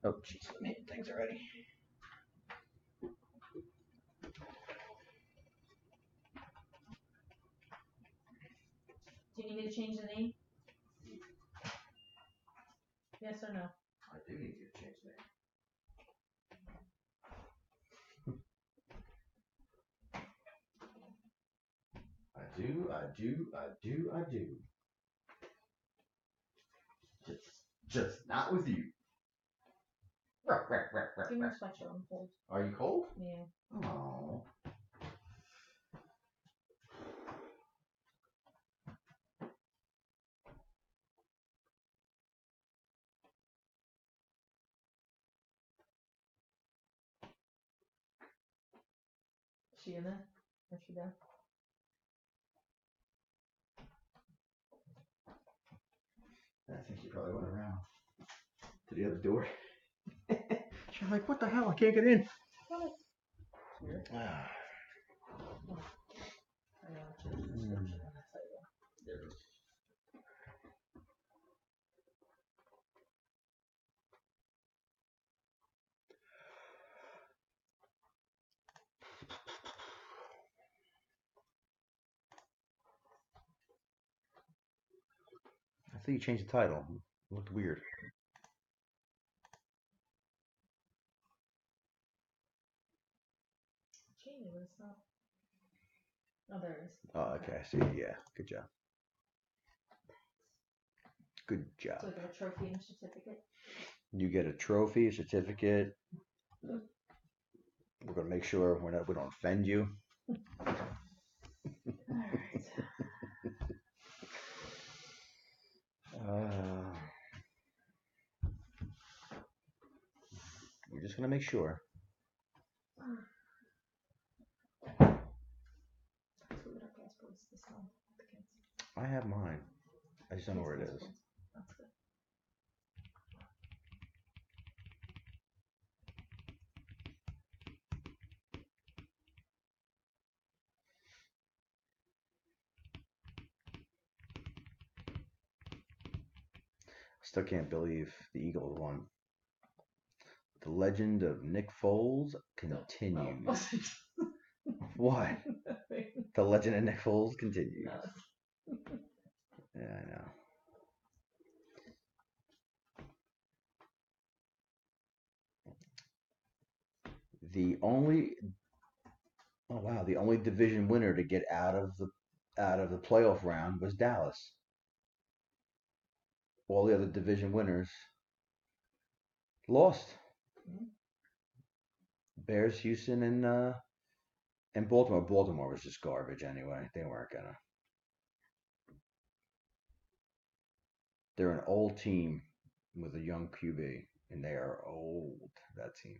Oh, jeez, I'm hitting things already. Do you need me to change the name? Yes or no? I do need you to change the name. I do. Just not with you. Give me your sweatshirt. I'm cold. Are you cold? Yeah. Oh. Is she in there? Is she there? I think she probably went around to the other door. She's like, what the hell? I can't get in. Weird. I know. I think you changed the title. It looked weird. Change it, it's not. Oh, there it is. Oh, okay. I see. Yeah. Good job. Good job. So I got a trophy and a certificate. You get a trophy, a certificate. We're gonna make sure we don't offend you. All right. We're just gonna make sure. I have mine. I just don't know where it is. That's good. Still can't believe the Eagles won. The legend of Nick Foles continues. What? The legend of Nick Foles continues. Yeah, I know. The only division winner to get out of the playoff round was Dallas. All the other division winners lost. Bears, Houston, and Baltimore. Baltimore was just garbage anyway. They weren't gonna. They're an old team with a young QB, and they are old. That team.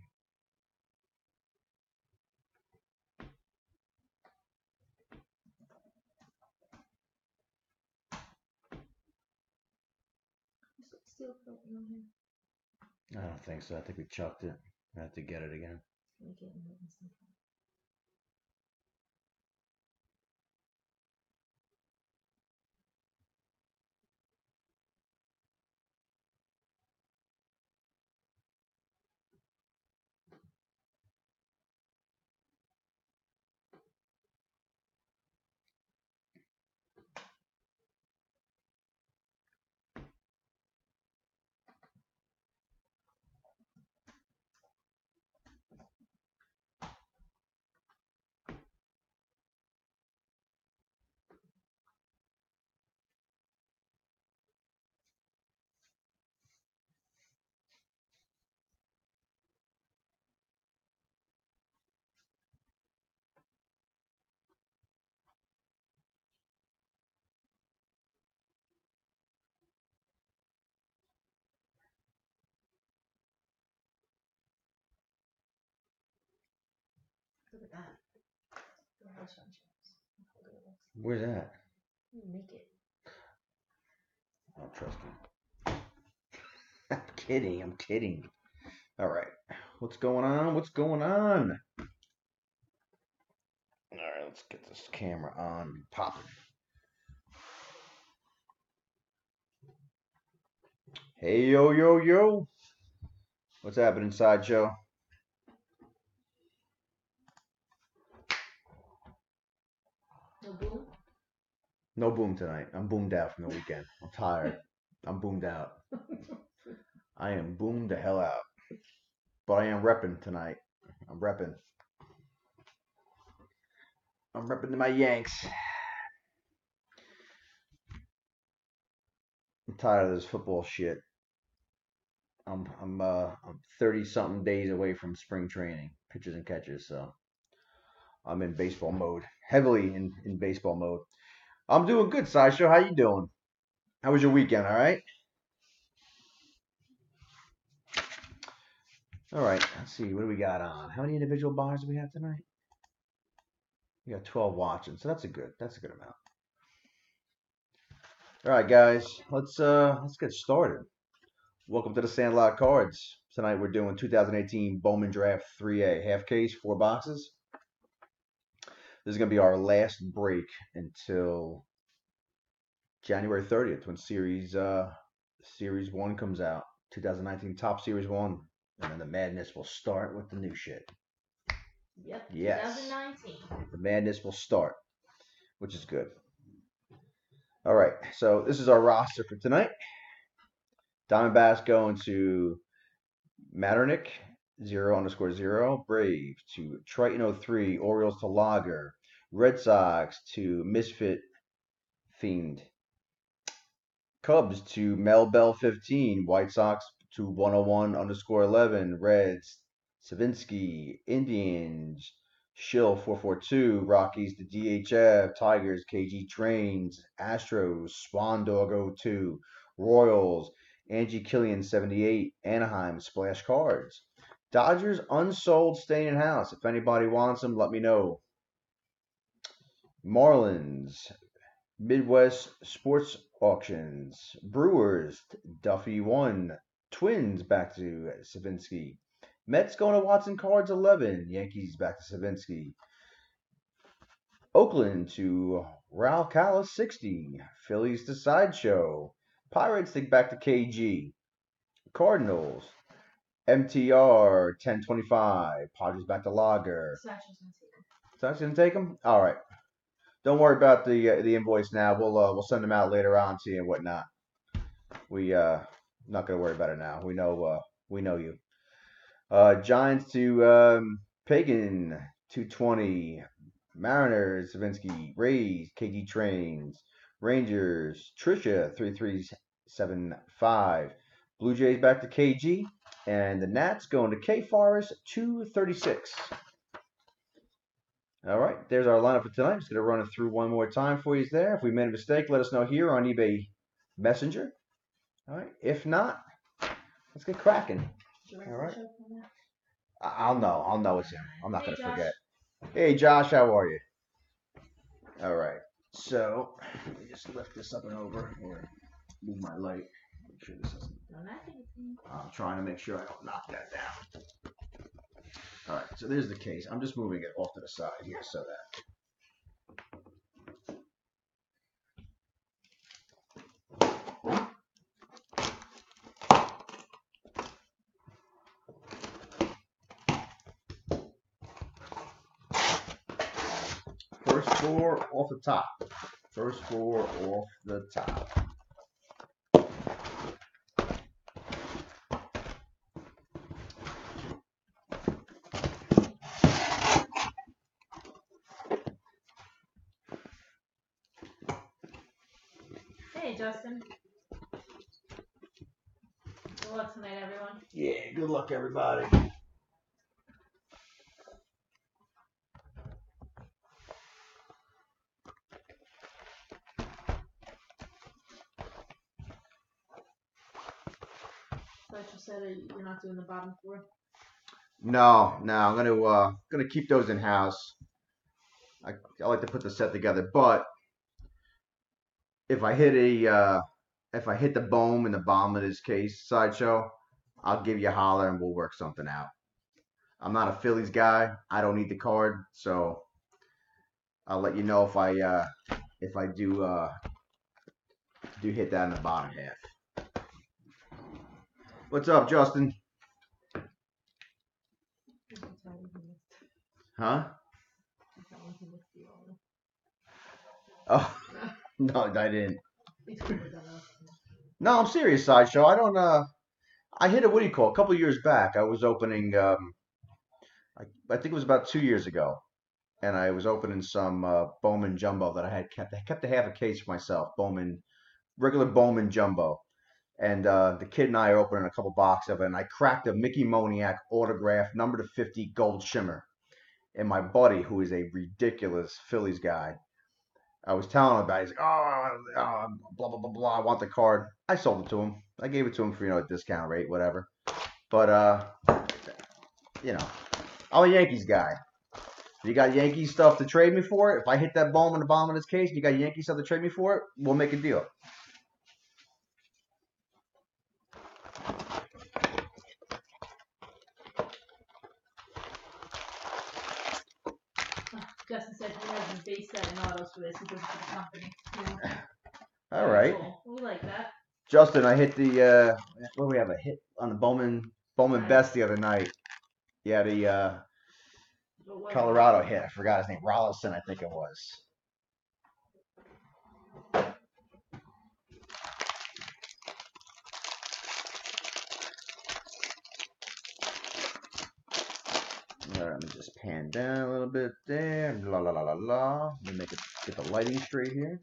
I don't think so. I think we chucked it. I have to get it again. Look at that. Where's that? Make it. I don't trust you. I'm kidding. All right. What's going on? All right, let's get this camera on. Pop it. Hey, yo. What's happening, Sideshow? No boom? No boom tonight. I'm boomed out from the weekend. I'm tired. I'm boomed out. I am boomed the hell out. But I am repping tonight. I'm repping. I'm repping my Yanks. I'm tired of this football shit. I'm 30 something days away from spring training, pitches and catches, so I'm in baseball mode. Heavily in baseball mode. I'm doing good, Sideshow. How you doing? How was your weekend, all right? All right, let's see. What do we got on? How many individual bars do we have tonight? We got 12 watching, so that's a good amount. All right, guys, let's get started. Welcome to the Sandlot Cards. Tonight we're doing 2018 Bowman Draft 3A, half case, 4 boxes. This is gonna be our last break until January 30th when Series 1 comes out. 2019 Top Series 1, and then the madness will start with the new shit. Yep. Yes. 2019. The madness will start, which is good. All right, so this is our roster for tonight. Diamondbacks going to Matternick, 0_0. Brave to Triton 03. Orioles to Lager. Red Sox to Misfit Fiend. Cubs to Mel Bell 15. White Sox to 101_11. Reds, Savinsky. Indians, Shill 442. Rockies to DHF. Tigers, KG Trains. Astros, Swan Dog 02. Royals, Angie Killian 78. Anaheim, Splash Cards. Dodgers unsold staying in house. If anybody wants them, let me know. Marlins, Midwest Sports Auctions. Brewers, Duffy 1. Twins back to Savinsky. Mets going to Watson Cards 11. Yankees back to Savinsky. Oakland to Raul Callis 60. Phillies to Sideshow. Pirates back to KG. Cardinals, MTR 1025. Padres back to Lager. Sash's gonna take them. All right. Don't worry about the invoice now. We'll send them out later on to you and whatnot. We not gonna worry about it now. We know you. Giants to Pagan 220. Mariners Savinsky. Rays KG Trains. Rangers Trisha 3375. Blue Jays back to KG. And the Nats going to K Forest 236. All right, there's our lineup for tonight. Just going to run it through one more time for you there. If we made a mistake, let us know here on eBay Messenger. All right, if not, let's get cracking. All right. I'll know it's him. I'm not going to forget. Hey, Josh, how are you? All right, so let me just lift this up and over or move my light. Make sure this doesn't. I'm trying to make sure I don't knock that down. All right, so there's the case. I'm just moving it off to the side here so that. First 4 off the top. First 4 off the top. Hey, Justin. Good luck tonight, everyone. Yeah, good luck, everybody. I thought you said that you're not doing the bottom 4. No, I'm gonna keep those in house. I like to put the set together, but if I hit the Bowman in the bottom of this case, Sideshow, I'll give you a holler and we'll work something out. I'm not a Phillies guy. I don't need the card, so I'll let you know if I do hit that in the bottom half. What's up, Justin? Huh? That one he missed you on. Oh, no, I didn't. He totally got us. No, I'm serious, Sideshow. I don't, I hit a, what do you call it? A couple years back. I was opening, I think it was about 2 years ago. And I was opening some Bowman Jumbo that I had kept. I kept a half a case for myself. Bowman, regular Bowman Jumbo. And the kid and I are opening a couple boxes of it. And I cracked a Mickey Moniak autograph, number to 50 gold shimmer. And my buddy, who is a ridiculous Phillies guy, I was telling him about it. He's like, blah, blah, blah, blah. I want the card. I sold it to him. I gave it to him for, a discount rate, whatever. But, I'm a Yankees guy. You got Yankee stuff to trade me for it? If I hit that Bowman the bottom of this case, and you got Yankee stuff to trade me for it, we'll make a deal. Justin said he has a base set in autos for this. He does it for the company. All right. Cool. We like that. Justin, I hit the what do we have, a hit on the Bowman Best the other night. Yeah, the Colorado hit. I forgot his name. Rollison, I think it was. All right, let me just pan down a little bit there. La la la la la. Let me get the lighting straight here.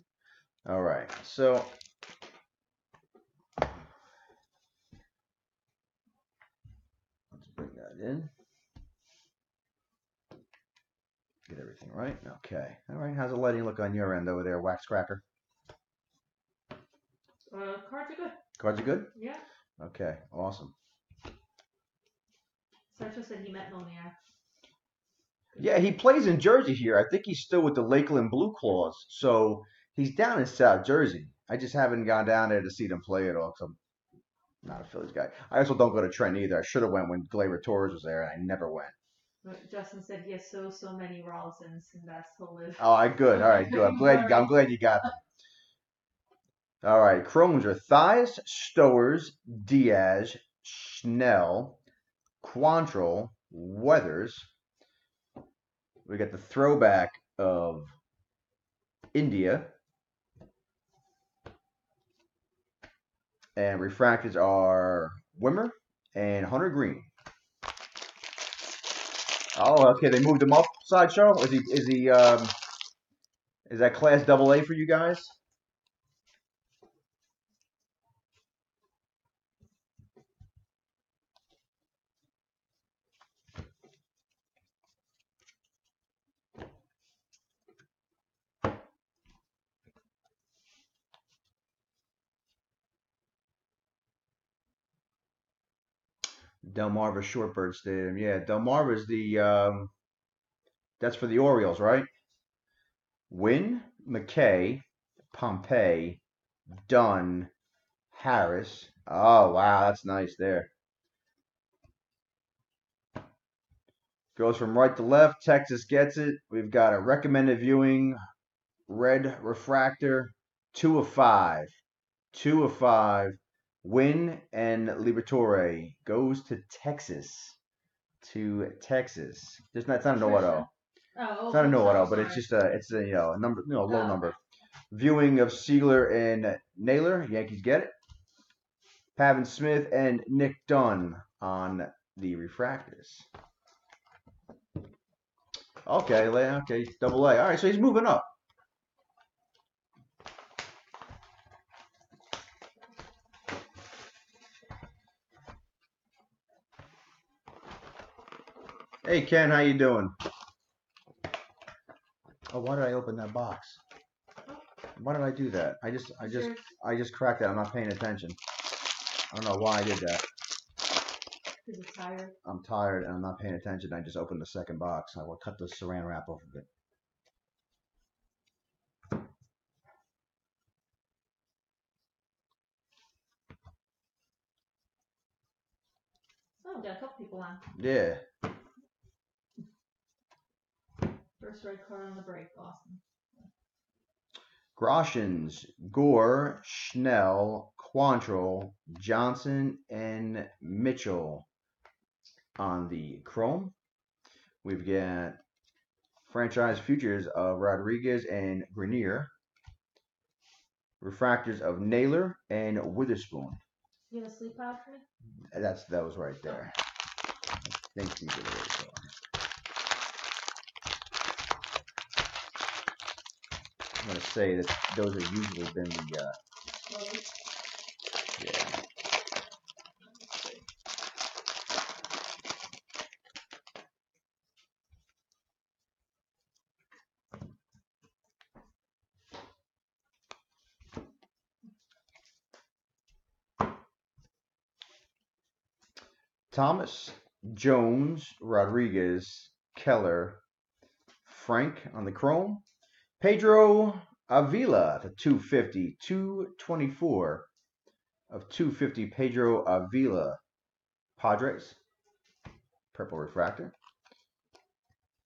All right, so let's bring that in. Get everything right. Okay. All right. How's the lighting look on your end over there, Wax Cracker? Cards are good. Cards are good? Yeah. Okay. Awesome. Sergio said he met Moniak. Yeah, he plays in Jersey here. I think he's still with the Lakeland Blue Claws. So he's down in South Jersey. I just haven't gone down there to see them play at all because I'm not a Phillies guy. I also don't go to Trent either. I should have went when Gleyber Torres was there, and I never went. Justin said he has so many Rollisons, and that's to live. Oh, good. All right, good. I'm glad you got them. All right, Chromes are Thies, Stowers, Diaz, Schnell, Quantrill, Weathers. We got the throwback of India. And refractors are Wimmer and Hunter Green. Oh, okay. They moved him up, Sideshow. Is that class AA for you guys? Delmarva Shortbird Stadium. Yeah, Delmarva's that's for the Orioles, right? Wynn, McKay, Pompey, Dunn, Harris. Oh, wow, that's nice there. Goes from right to left. Texas gets it. We've got a recommended viewing, red refractor, 2 of 5. 2 of 5. Win and Liberatore goes to Texas. It's not a no auto. It's not a no auto, but it's just a number, low number. Viewing of Siegler and Naylor. Yankees get it. Pavin Smith and Nick Dunn on the refractors. Okay, double A. All right, so he's moving up. Hey Ken, how you doing? Oh, why did I open that box? Why did I do that? I just cracked that. I'm not paying attention. I don't know why I did that. Because you're tired. I'm tired and I'm not paying attention. I just opened the second box. I will cut the saran wrap off of it. Oh, we got a couple people on. Yeah. First red card on the break, Boston. Groshans, Gore, Schnell, Quantrill, Johnson, and Mitchell on the chrome. We've got Franchise futures of Rodriguez and Grenier. Refractors of Naylor and Witherspoon. You have a sleep pod for me? That was right there. I think these are the way. I'm gonna say that those are usually been the yeah. Thomas, Jones, Rodriguez, Keller, Frank on the chrome. Pedro Avila to 250, 224 of 250. Pedro Avila, Padres, purple refractor.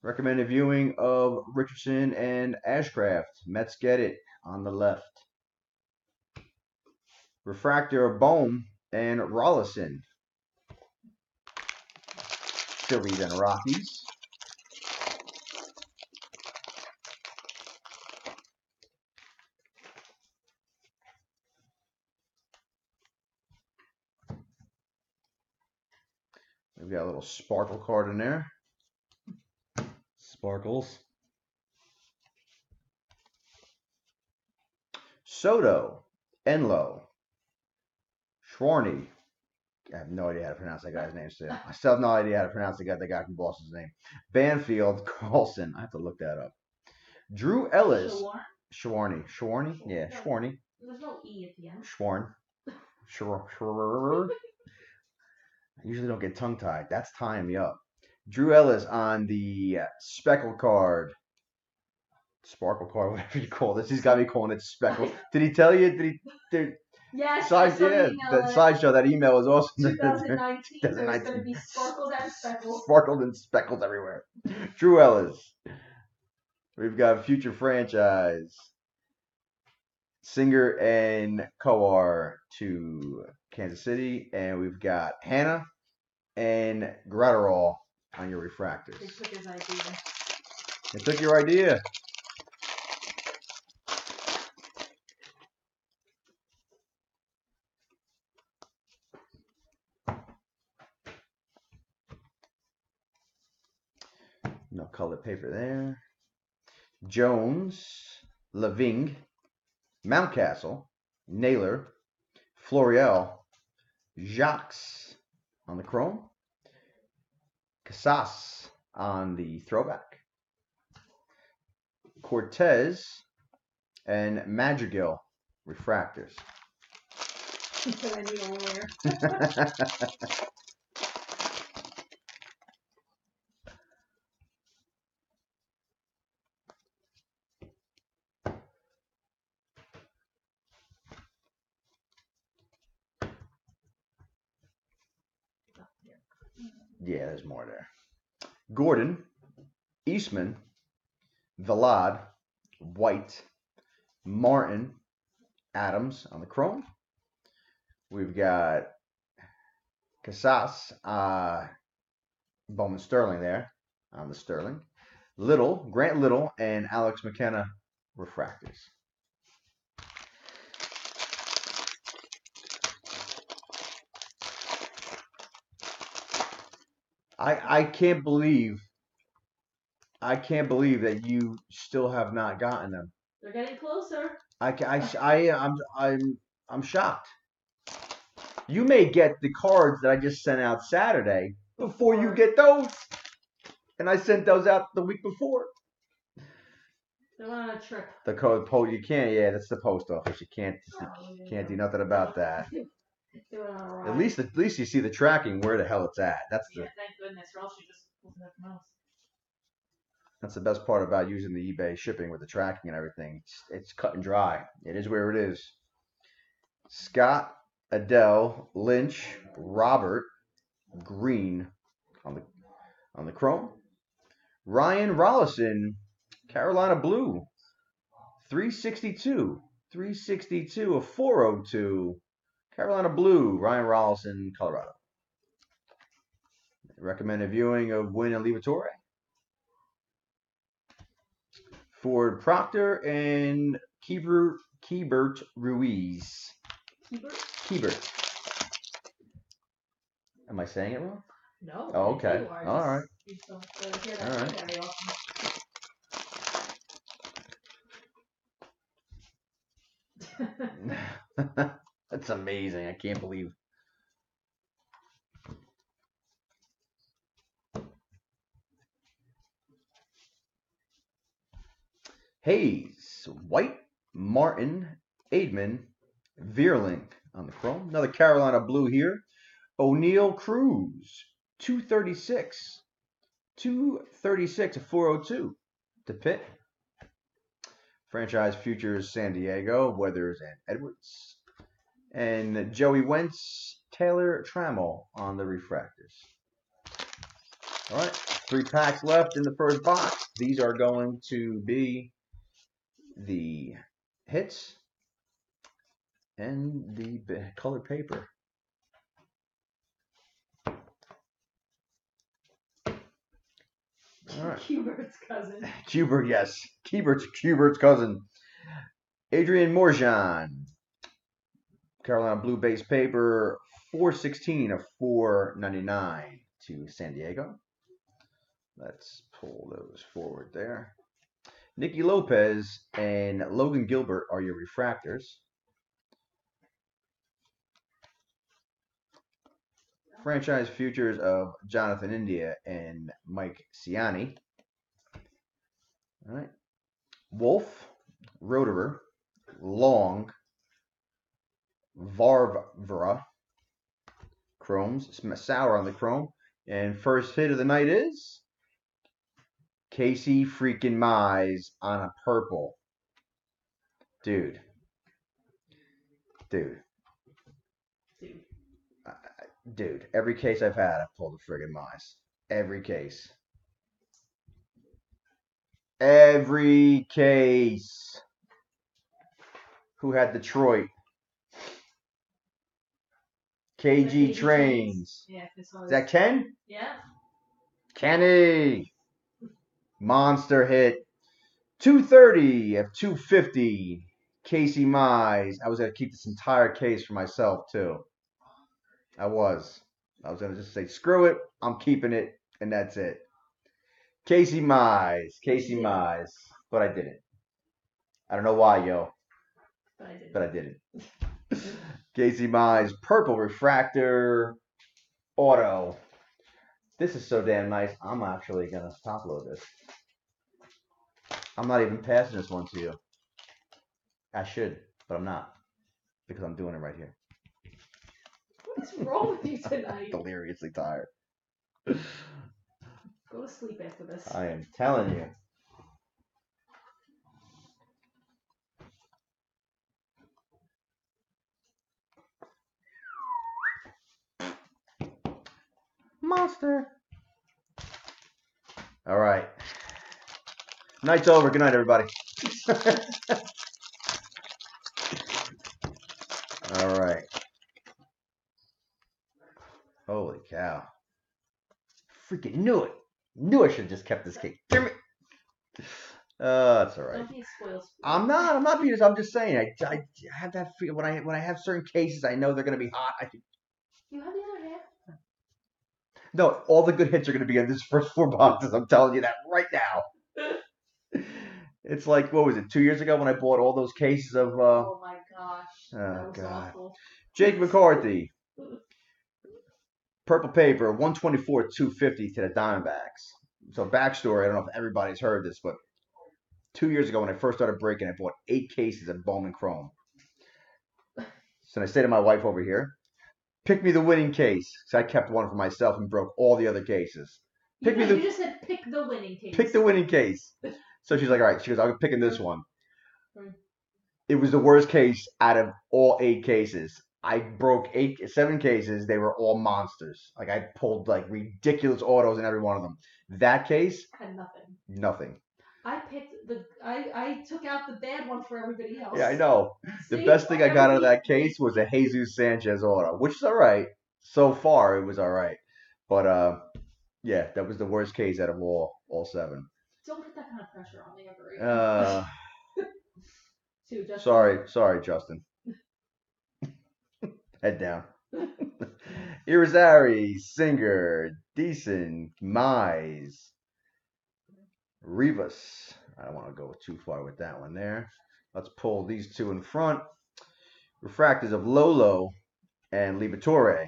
Recommended viewing of Richardson and Ashcraft. Mets get it on the left. Refractor of Bowman and Rollison. Phillies and Rockies. We've got a little sparkle card in there. Sparkles. Soto, Enlow, Schwarney. I have no idea how to pronounce that guy's name still. I still have no idea how to pronounce the guy from Boston's name. Banfield, Carlson. I have to look that up. Drew Ellis. Schwarney. Yeah, Schwarney. There's no E at the end. Schwarn. I usually don't get tongue-tied. That's tying me up. Drew Ellis on the speckle card. Sparkle card, whatever you call this. He's got me calling it speckle. Did he tell you? Yes, that sideshow, that email was awesome. 2019. There's going to be sparkled and speckles. Sparkled and speckles everywhere. Drew Ellis. We've got future franchise. Singer and Kowar to Kansas City. And we've got Hannah and Gratterall on your refractors. They took his idea. They took your idea. No colored paper there. Jones, Leving, Mountcastle, Naylor, Florial, Jacques on the chrome, Casas on the throwback, Cortez, and Madrigal refractors. I need a lawyer. Yeah, there's more there. Gordon, Eastman, Velad, White, Martin, Adams on the chrome. We've got Casas, Bowman Sterling there on the Sterling. Little, Grant Little, and Alex McKenna refractors. I can't believe that you still have not gotten them. They're getting closer. I'm shocked. You may get the cards that I just sent out Saturday before you get those, and I sent those out the week before. They're on a trip. The code post, you can't. Yeah, that's the post office. You can't do nothing about that. At least you see the tracking where the hell it's at. That's thank goodness, or else you just wouldn't have known. That's the best part about using the eBay shipping with the tracking and everything. It's cut and dry. It is where it is. Scott, Adele, Lynch, Robert, Green on the chrome. Ryan Rollison, Carolina Blue, 362 of 402. Carolina Blue, Ryan Rollison, Colorado. Recommended viewing of Wynn and Liberatore. Ford Proctor and Keibert Ruiz. Keibert. Am I saying it wrong? No. Oh, okay. You are. All right. You just don't hear that name very often. That's amazing. I can't believe. Hayes, White, Martin, Aidman, Veerling on the chrome. Another Carolina blue here. O'Neill Cruz, 236. 236 of 402 to Pitt. Franchise futures San Diego, Weathers and Edwards. And Joey Wentz, Taylor Trammell on the refractors. All right, 3 packs left in the first box. These are going to be the hits and the colored paper. All right. Cubert's cousin. Cubert, yes. Cubert's cousin. Adrian Morjan. Carolina blue base paper, 416 of 499 to San Diego. Let's pull those forward there. Nicky Lopez and Logan Gilbert are your refractors. Franchise futures of Jonathan India and Mike Ciani. All right. Wolf, Roederer, Long, Varvra, Chromes, sour on the chrome. And first hit of the night is Casey freaking Mize on a purple. Dude. Dude, every case I've had, I've pulled a friggin' Mize. Every case. Every case. Who had Detroit? KG Trains. Yeah, this one Is that Ken? Yeah. Kenny. Monster hit. 230 of 250. Casey Mize. I was going to keep this entire case for myself, too. I was going to just say, screw it. I'm keeping it. And that's it. Casey Mize. But I didn't. I don't know why, yo. But I didn't. Casey Mize. Purple refractor. Auto. This is so damn nice. I'm actually going to top load this. I'm not even passing this one to you. I should, but I'm not. Because I'm doing it right here. What's wrong with you tonight? Deliriously tired. Go to sleep after this. I am telling you. Monster. All right. Night's over. Good night, everybody. All right. Holy cow. Freaking knew it. Knew I should have just kept this cake. Damn it. That's all right. Don't be spoiled. I'm not being. I'm just saying. I have that feel when I have certain cases, I know they're gonna be hot. You have the other half. No, all the good hits are gonna be in this first 4 boxes. I'm telling you that right now. It's like, what was it? 2 years ago when I bought all those cases of. Oh my gosh. Oh that was God. Awful. Jake McCarthy. Purple paper, 124, 250 to the Diamondbacks. So backstory, I don't know if everybody's heard this, but 2 years ago when I first started breaking, I bought 8 cases of Bowman Chrome. So I say to my wife over here, pick me the winning case. So I kept one for myself and broke all the other cases. You just said pick the winning case. Pick the winning case. So she's like, all right. She goes, I'm picking this one. It was the worst case out of all 8 cases. I broke 7 cases. They were all monsters. Like I pulled like ridiculous autos in every one of them. That case had nothing. Nothing. I took out the bad one for everybody else. Yeah, I know. See? The best thing I got out of that case was a Jesus Sanchez auto, which is all right. So far, it was all right. But yeah, that was the worst case out of all 7. Don't put that kind of pressure on me ever again. Sorry, Justin. Head down. Irizarry, Singer, Decent, Mize, Rivas. I don't want to go too far with that one there. Let's pull these two in front. Refractors of Lolo and Liberatore.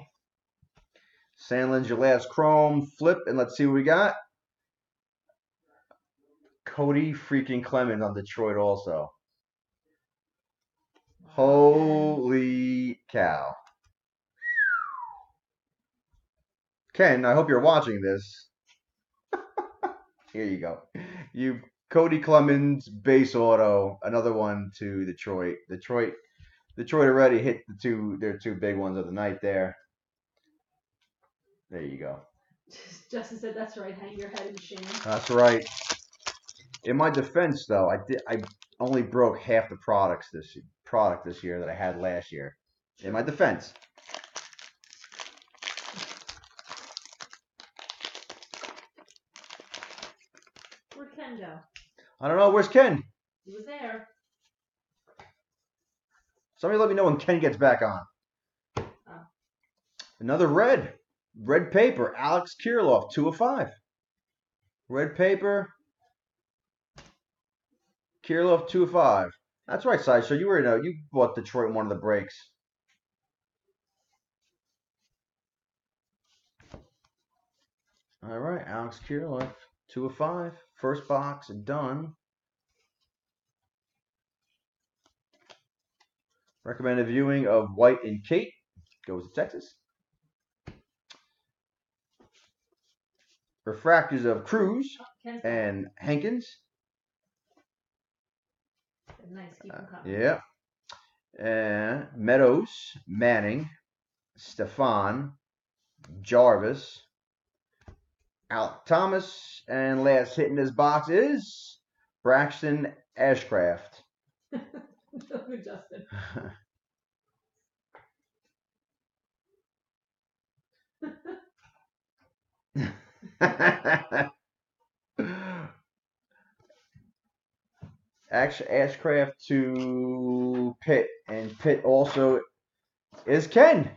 Sandlin's your last chrome. Flip, and let's see what we got. Cody freaking Clemens on Detroit also. Holy cow. Ken, I hope you're watching this. Here you go. You Cody Clemens base auto, another one to Detroit. Detroit already hit their two big ones of the night there. There you go. Justin said, "That's right. Hang your head in shame." That's right. In my defense, though, I only broke half the product this year that I had last year. In my defense. Where'd Ken go? I don't know. Where's Ken? He was there. Somebody let me know when Ken gets back on. Oh. Another red paper. Alex Kirilloff, 2 of 5. Red paper. Kirilloff, 2 of 5. That's right, Sideshow. You bought Detroit in one of the breaks. All right, Alex Kirilloff, 2 of 5. First box done. Recommended viewing of White and Kate. Goes to Texas. Refractors of Cruz and Hankins. Nice, keep them coming. Yeah. And Meadows, Manning, Stefan, Jarvis, Alec Thomas, and last hit in this box is Braxton Ashcraft. Justin. Ashcraft to Pitt, and Pitt also is Ken.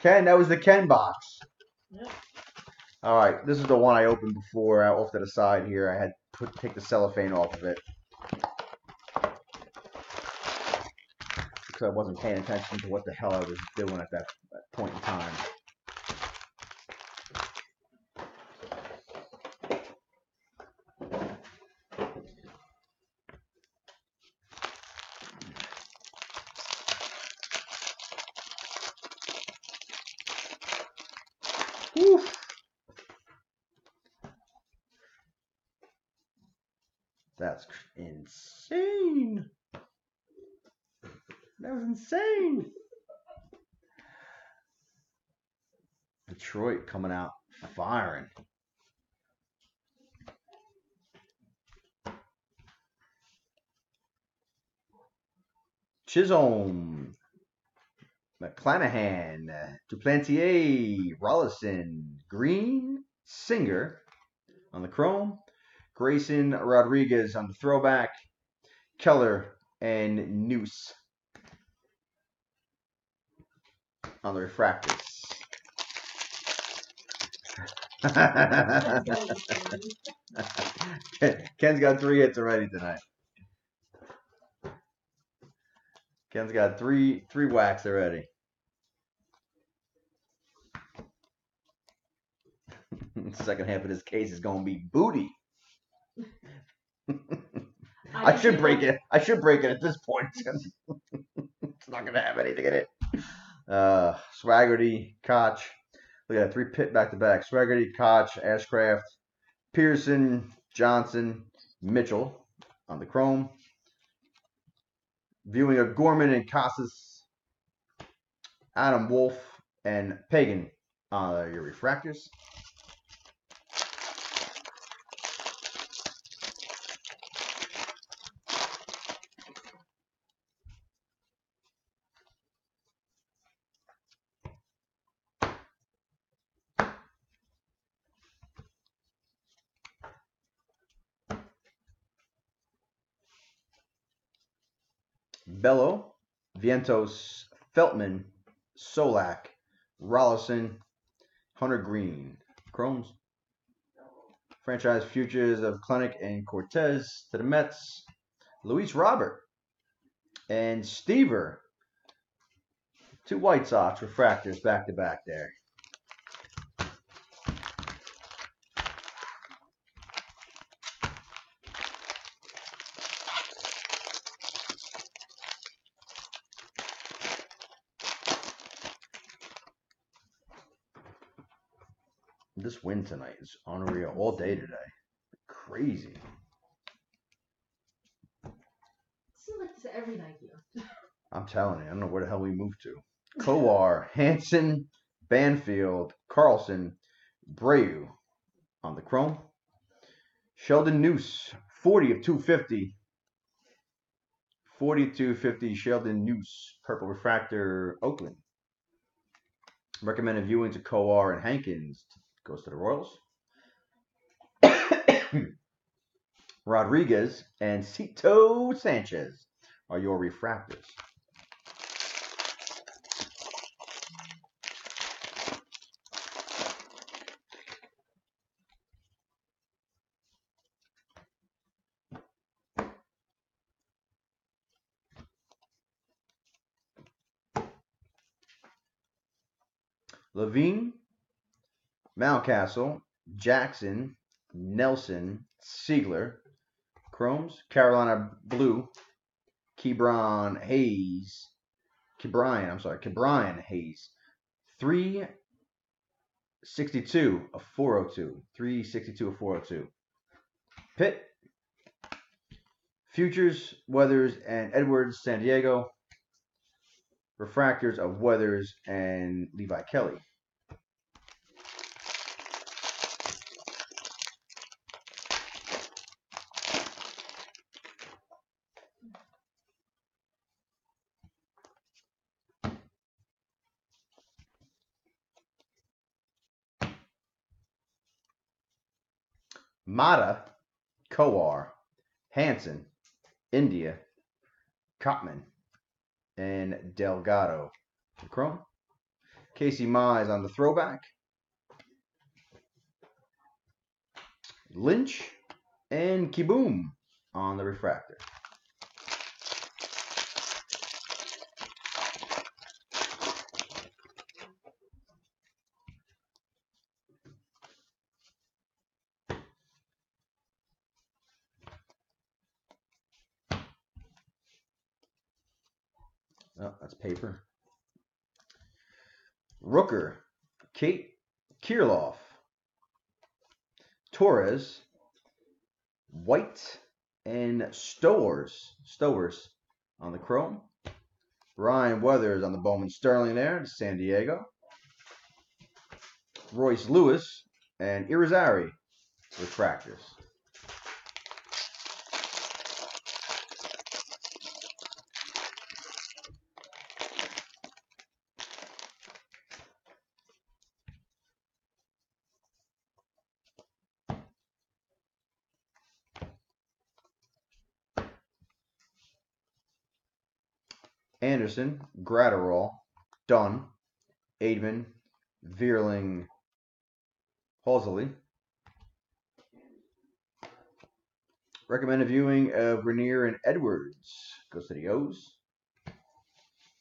Ken, that was the Ken box. Yep. All right, this is the one I opened before. Off to the side here, I had to take the cellophane off of it because I wasn't paying attention to what the hell I was doing at that point in time. Whew. That's insane. That was insane. Detroit coming out firing. Chisholm, McClanahan, Duplantier, Rollison, Green, Singer on the chrome, Grayson Rodriguez on the throwback, Keller and Noose on the refractors. Ken's got 3 hits already tonight. Ken's got three whacks already. Second half of this case is going to be booty. I should break it. I should break it at this point. It's not going to have anything in it. Swaggerty, Koch. Look at that, 3 pit back-to-back. Swaggerty, Koch, Ashcraft, Pearson, Johnson, Mitchell on the chrome. Viewing of Gorman and Casas, Adam Wolf, and Pagan on your refractors. Bello, Vientos, Feltman, Solak, Rollison, Hunter Green. Chromes. Franchise futures of Klenic and Cortez to the Mets. Luis Robert and Stever. 2 White Sox refractors back to back there. This wind tonight is unreal all day today. Crazy. It seems like this every night here. I'm telling you, I don't know where the hell we moved to. Kowar, Hanson, Banfield, Carlson, Breu on the chrome. Sheldon Noose, 40 of 250. 40 of 250, Sheldon Noose, purple refractor, Oakland. Recommended viewing to Kowar and Hankins. Goes to the Royals. Rodriguez and Cito Sanchez are your refractors. Levine, Mountcastle, Jackson, Nelson, Siegler, Chromes, Carolina Blue, Ke'Bryan Hayes, 362 of 402. 362 of 402. Pitt, Futures, Weathers, and Edwards, San Diego. Refractors of Weathers and Levi Kelly. Mata, Kowar, Hanson, India, Cotman, and Delgado. Chrome. Casey Mize on the throwback. Lynch and Kiboom on the refractor. Oh, that's paper. Rooker, Kate Kirilloff, Torres, White, and Stowers on the chrome. Ryan Weathers on the Bowman Sterling there to San Diego. Royce Lewis and Irizarry refractors. Anderson, Gratterall, Dunn, Aidman, Vierling, Halsley. Recommended viewing of Rainier and Edwards. Goes to the O's.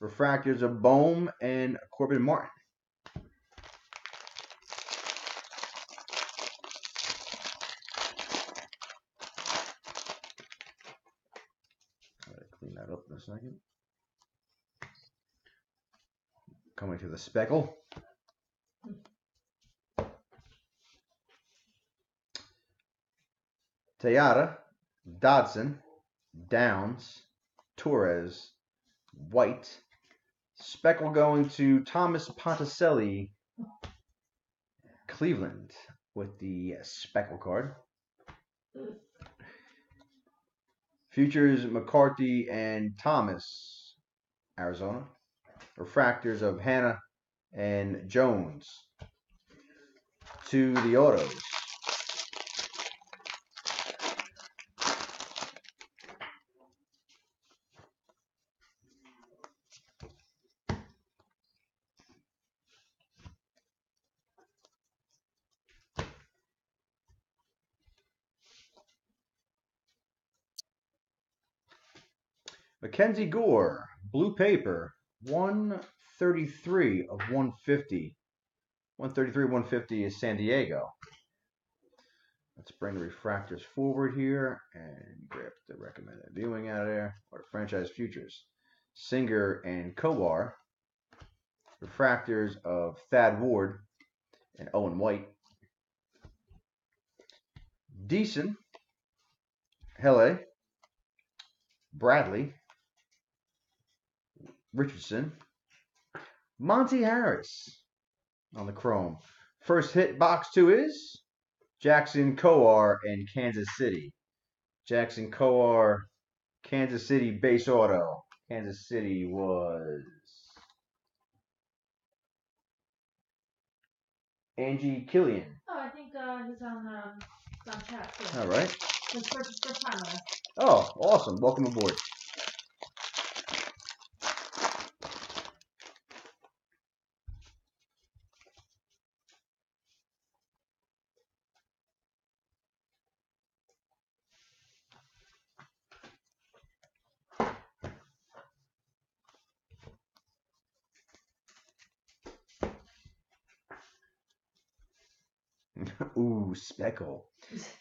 Refractors of Bowman and Corbin Martin. Gotta clean that up in a second. Coming to the speckle. Tejada, Dodson, Downs, Torres, White. Speckle going to Thomas Ponticelli, Cleveland, with the speckle card. Futures, McCarthy and Thomas, Arizona. Refractors of Hannah and Jones to the autos. Mackenzie Gore, blue paper, 133 of 150. 133, 150 is San Diego. Let's bring the refractors forward here and grab the recommended viewing out of there, or franchise futures. Singer and Kowar. Refractors of Thad Ward and Owen White. Deason, Hele, Bradley, Richardson, Monty Harris on the chrome. First hit box 2 is Jackson Kowar and Kansas City. Jackson Kowar, Kansas City base auto. Kansas City was Angie Killian. Oh, I think he's on chat too. All right. His first time with us. Oh, awesome. Welcome aboard. Ooh, Speckle.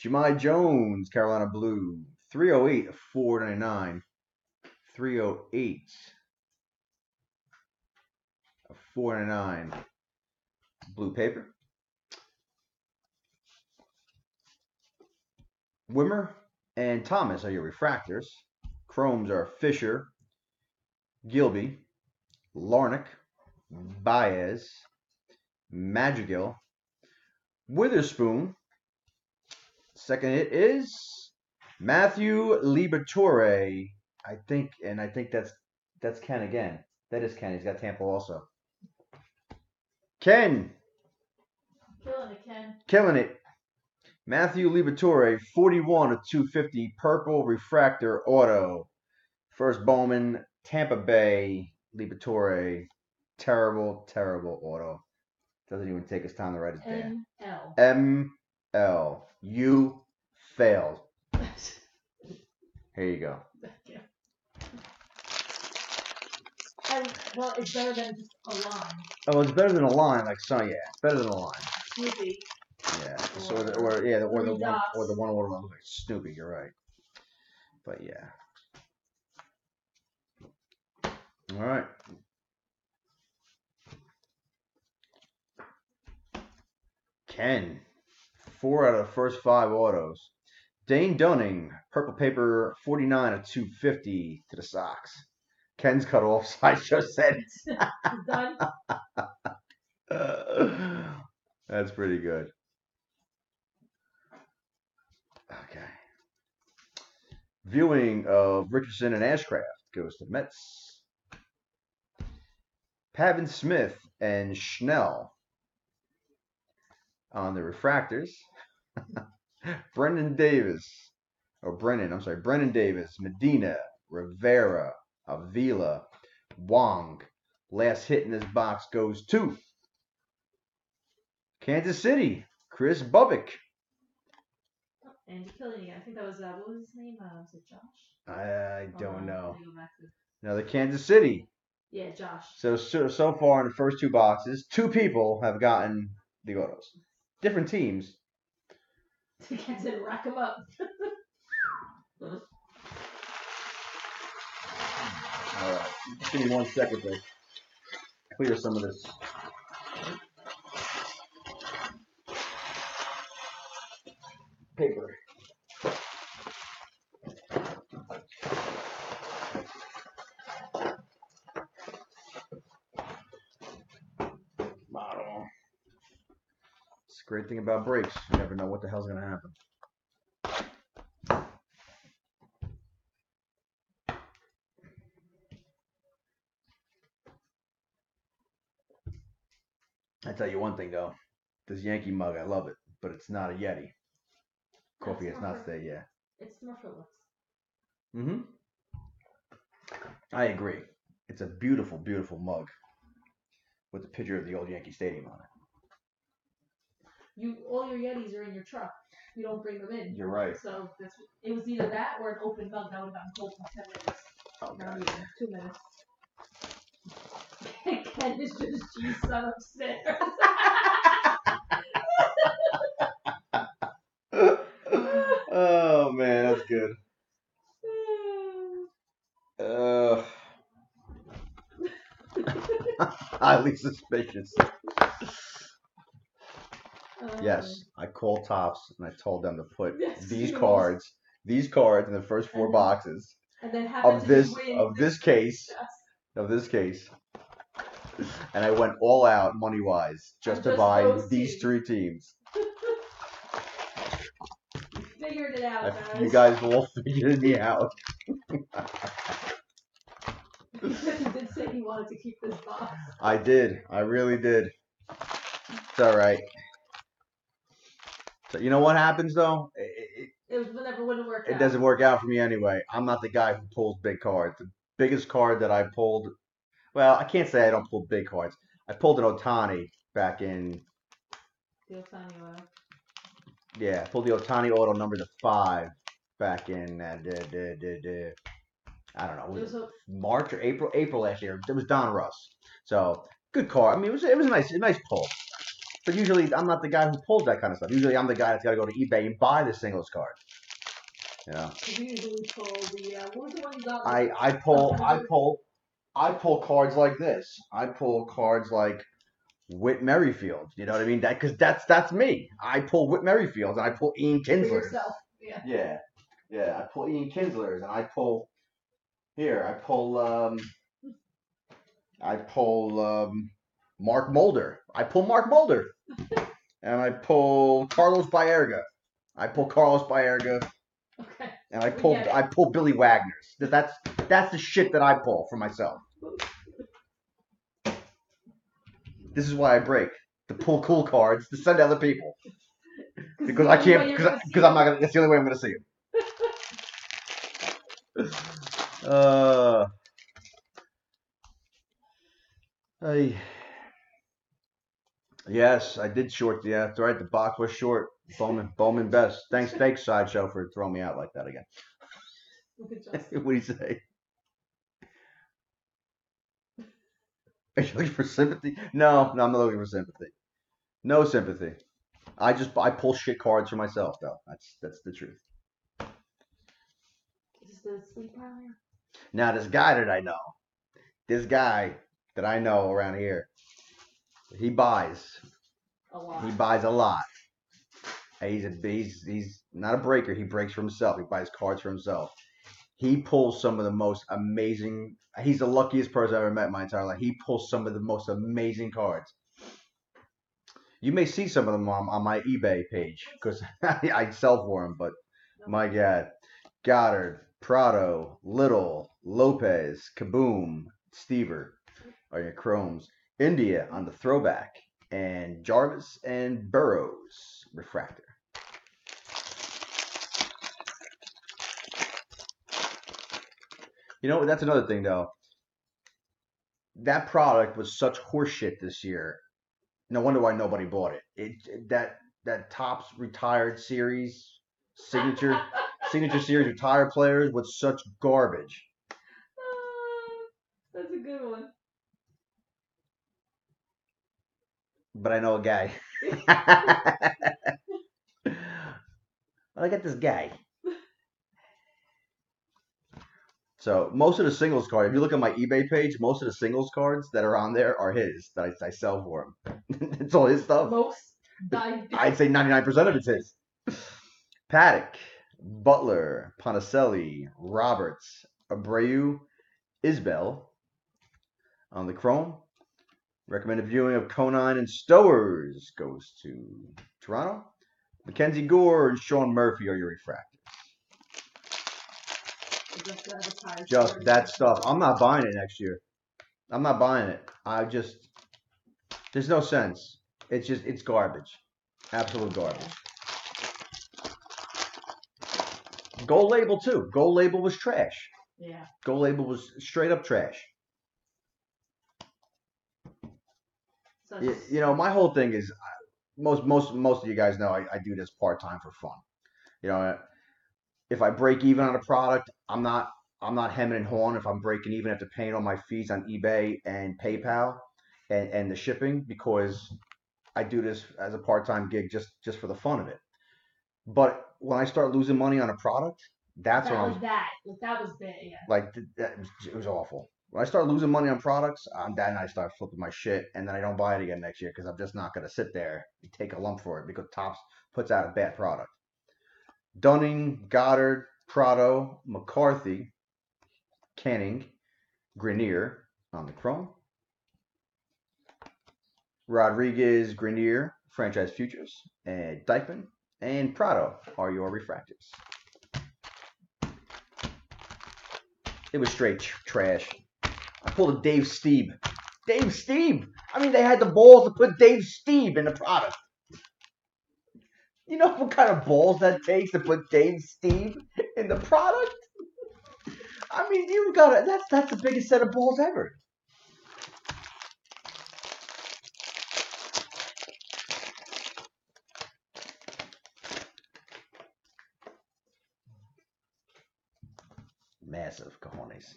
Jemai Jones, Carolina Blue. 308 of 499. 308 of 499. Blue paper. Wimmer and Thomas are your refractors. Chromes are Fisher, Gilby, Larnick, Baez, Madrigal, Witherspoon. Second hit is Matthew Liberatore. I think that's Ken again. That is Ken. He's got Tampa also. Ken. Killing it, Ken. Killing it. Matthew Liberatore, 41 of 250, purple refractor auto. First Bowman, Tampa Bay, Liberatore. Terrible, terrible auto. Doesn't even take us time to write it down. ML. You failed. Here you go. Thank you. Well, it's better than just a line. Oh, it's better than a line, like so. Yeah, it's better than a line. Snoopy. Yeah, or the one that looks like Snoopy. You're right. But yeah. All right. Ken, 4 out of the first 5 autos. Dane Dunning, purple paper, 49 of 250 to the Sox. Ken's cut off. I just said it. Done. That's pretty good. Okay. Viewing of Richardson and Ashcraft goes to Mets. Pavin Smith and Schnell on the refractors. Brendan Davis, Medina, Rivera, Avila, Wong. Last hit in this box goes to Kansas City, Chris Bubbick. Andy Killian. I think that was, what was his name? Was it Josh? I don't know. Another Kansas City. Yeah, Josh. So far in the first 2 boxes, 2 people have gotten the autos. Different teams. You can't rack them up. All right. Just give me 1 second to clear some of this. Paper. Model. It's a great thing about breaks. You never know what the hell's going to happen. I tell you one thing though, this Yankee mug, I love it, but it's not a Yeti. Coffee, it's not stay, yeah. It's more for looks. Mm-hmm. I agree. It's a beautiful, beautiful mug with the picture of the old Yankee Stadium on it. All your Yetis are in your truck. You don't bring them in. You're right. So it was either that or an open mug that would have gotten cold in 10 minutes. Oh, Not God. even 2 minutes. Ken is just cheese son upstairs. Oh, man, that's good. Highly suspicious. Yes, I called Tops and I told them to put these cards in the first 4 boxes of this case, and I went all out money wise just to buy these 3 teams. You figured it out, guys. You guys all figured me out. You did say you wanted to keep this box. I did. I really did. It's all right. So you know what happens though? It wouldn't work out. It doesn't work out for me anyway. I'm not the guy who pulls big cards. The biggest card that I pulled, well, I can't say I don't pull big cards. I pulled an Ohtani back in. The Ohtani auto. Yeah, I pulled the Ohtani auto number to 5 back in. I don't know. Was it March or April? April last year. It was Don Russ. So good card. I mean, it was a nice pull. But usually, I'm not the guy who pulls that kind of stuff. Usually, I'm the guy that's got to go to eBay and buy the singles card. Yeah. You usually pull the. What was the one you got? I pull cards like this. I pull cards like Whit Merrifield. You know what I mean? Because that's me. I pull Whit Merrifield and I pull Ian Kinsler's. For yourself. Yeah. Yeah. I pull Ian Kinsler's and I pull. Here, I pull Mark Mulder. I pull Mark Mulder. And I pull Carlos Baerga. Okay. And I pull Billy Wagner's. That's the shit that I pull for myself. This is why I break. To pull cool cards to send to other people. Because I can't because I'm not gonna that's the only way I'm gonna see them. Yes, I did short. Yeah, that's right. The box was short. Bowman best. Thanks, Sideshow, for throwing me out like that again. What do you say? Are you looking for sympathy? No, I'm not looking for sympathy. No sympathy. I pull shit cards for myself, though. That's the truth. Is this the sleep pile here? Now, this guy that I know around here, he buys a lot. He buys a lot. He's not a breaker. He breaks for himself. He buys cards for himself. He pulls some of the most amazing. He's the luckiest person I've ever met in my entire life. He pulls some of the most amazing cards. You may see some of them on my eBay page because I sell for them. But my God, Goddard, Prado, Little, Lopez, Kaboom, Stever are your chromes. India on the throwback, and Jarvis and Burroughs refractor. You know, that's another thing though. That product was such horseshit this year. No wonder why nobody bought it. That Topps retired series, signature series retired players was such garbage. That's a good one. But I know a guy. I got this guy. So most of the singles cards, if you look at my eBay page, most of the singles cards that are on there are his that I sell for him. It's all his stuff. I'd say 99% of it's his. Paddock, Butler, Ponticelli, Roberts, Abreu, Isbell on the chrome. Recommended viewing of Conine and Stowers goes to Toronto. Mackenzie Gore and Sean Murphy are your refractors. Just that stuff. I'm not buying it next year. I'm not buying it. There's no sense. It's garbage. Absolute garbage. Gold Label too. Gold Label was trash. Yeah. Gold Label was straight up trash. You know, my whole thing is most of you guys know I do this part time for fun. You know, if I break even on a product, I'm not I'm not hemming and hawing if I'm breaking even after paying all my fees on eBay and PayPal and the shipping, because I do this as a part-time gig just for the fun of it. But when I start losing money on a product, that's when that was big. Yeah. Like it was awful. When I start losing money on products, that night I start flipping my shit, and then I don't buy it again next year because I'm just not gonna sit there and take a lump for it because Topps puts out a bad product. Dunning, Goddard, Prado, McCarthy, Canning, Grenier on the chrome. Rodriguez, Grenier, franchise futures, and Dykeman and Prado are your refractors. It was straight trash. I pulled a Dave Steeb. Dave Steeb! I mean, they had the balls to put Dave Steeb in the product. You know what kind of balls that takes to put Dave Steeb in the product? I mean, you've got to, that's the biggest set of balls ever. Massive cojones.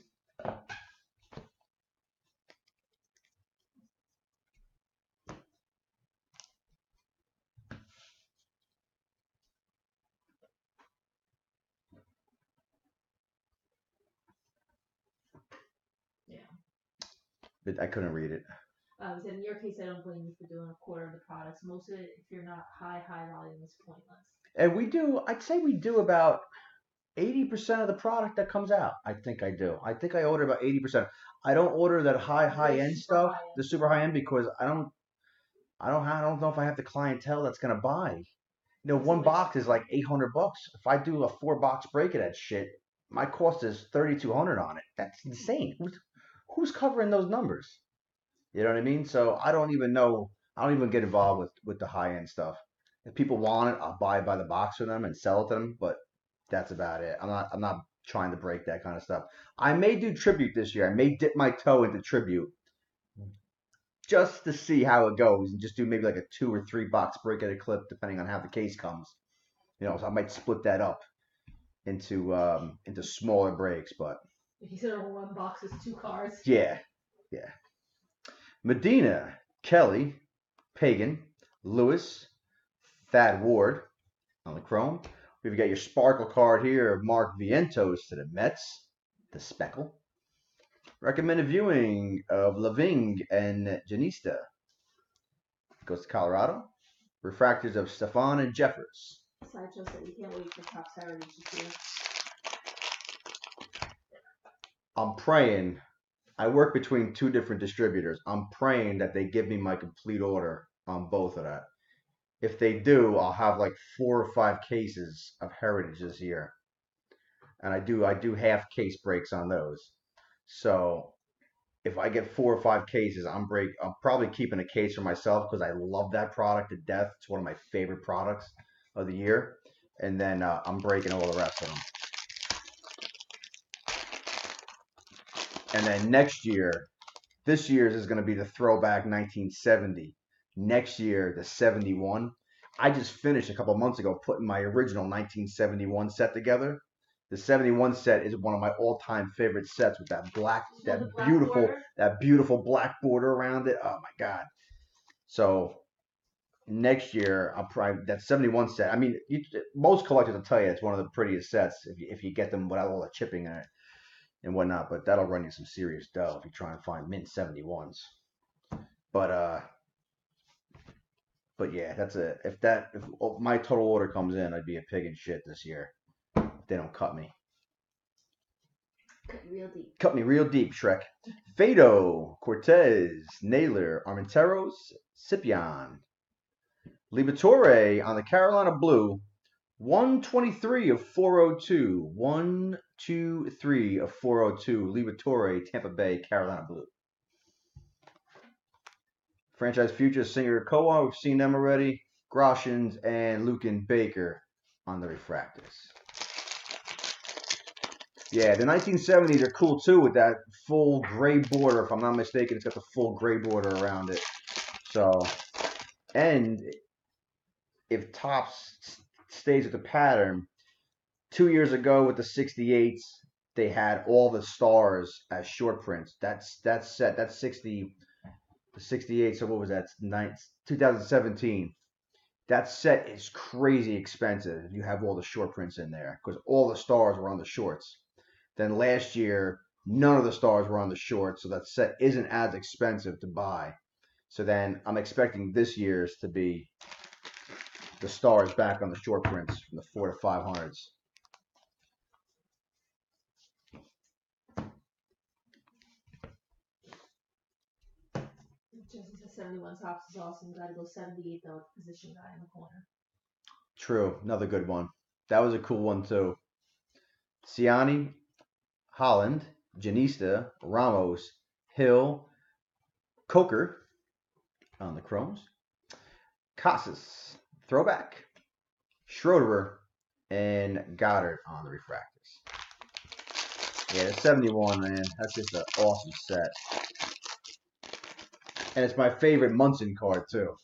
Yeah. But I couldn't read it. In your case, I don't blame you for doing a quarter of the products. Most of it, if you're not high volume, is pointless. And we do, I'd say we do about 80% of the product that comes out. I think I do. I think I order about 80%. I don't order that high end stuff, the super high end, because I don't know if I have the clientele that's gonna buy. You know, one box is like $800. If I do a 4-box break of that shit, my cost is $3,200 on it. That's insane. Who's covering those numbers? You know what I mean? So I don't even know. I don't even get involved with the high end stuff. If people want it, I'll buy it by the box for them and sell it to them. But that's about it. I'm not trying to break that kind of stuff. I may do tribute this year. I may dip my toe into tribute just to see how it goes and just do maybe like a 2 or 3 box break at a clip, depending on how the case comes. You know, so I might split that up into smaller breaks. But you said over 1 box is 2 cards. Yeah. Medina, Kelly, Pagan, Lewis, Thad Ward on the chrome. We've got your sparkle card here of Mark Vientos to the Mets, the speckle. Recommended viewing of Laving and Janista. Goes to Colorado. Refractors of Stefan and Jeffers. Sideshow said you can't wait for Top Saturday to see. I'm praying. I work between 2 different distributors. I'm praying that they give me my complete order on both of that. If they do, I'll have like 4 or 5 cases of Heritage this year, and I do half case breaks on those. So if I get 4 or 5 cases, I'm probably keeping a case for myself because I love that product to death. It's one of my favorite products of the year, and then I'm breaking all the rest of them. And then next year, this year's is going to be the throwback 1970. Next year, the 71. I just finished a couple months ago putting my original 1971 set together. The 71 set is one of my all-time favorite sets with that beautiful black border around it. Oh my God. So next year, I'll probably, that 71 set. I mean, most collectors will tell you it's one of the prettiest sets if you get them without all the chipping in it and whatnot, but that'll run you some serious dough if you try and find mint 71s. But yeah, that's it. If my total order comes in, I'd be a pig in shit this year. If they don't cut me. Cut you real deep. Cut me real deep, Shrek. Fado, Cortez, Naylor, Armenteros, Scipion. Liberatore on the Carolina Blue. 123 of 402. 123 of 402. Liberatore, Tampa Bay, Carolina Blue. Franchise futures, Singer Koa, we've seen them already. Groshans and Lucan Baker on the refractors. Yeah, the 1970s are cool too with that full gray border. If I'm not mistaken, it's got the full gray border around it. So, and if Topps stays with the pattern, 2 years ago with the 68s, they had all the stars as short prints. That's set. That's 68. So what was that? 2017. That set is crazy expensive if you have all the short prints in there because all the stars were on the shorts. Then last year, none of the stars were on the shorts, so that set isn't as expensive to buy. So then I'm expecting this year's to be the stars back on the short prints from the 4 to 500s. Jesse says 71 tops is awesome. Gotta go 78 though, position guy in the corner. True, another good one. That was a cool one too. Ciani, Holland, Janista, Ramos, Hill, Coker on the chromes, Casas, throwback, Schroeder, and Goddard on the refractors. Yeah, the 71, man. That's just an awesome set. And it's my favorite Munson card, too.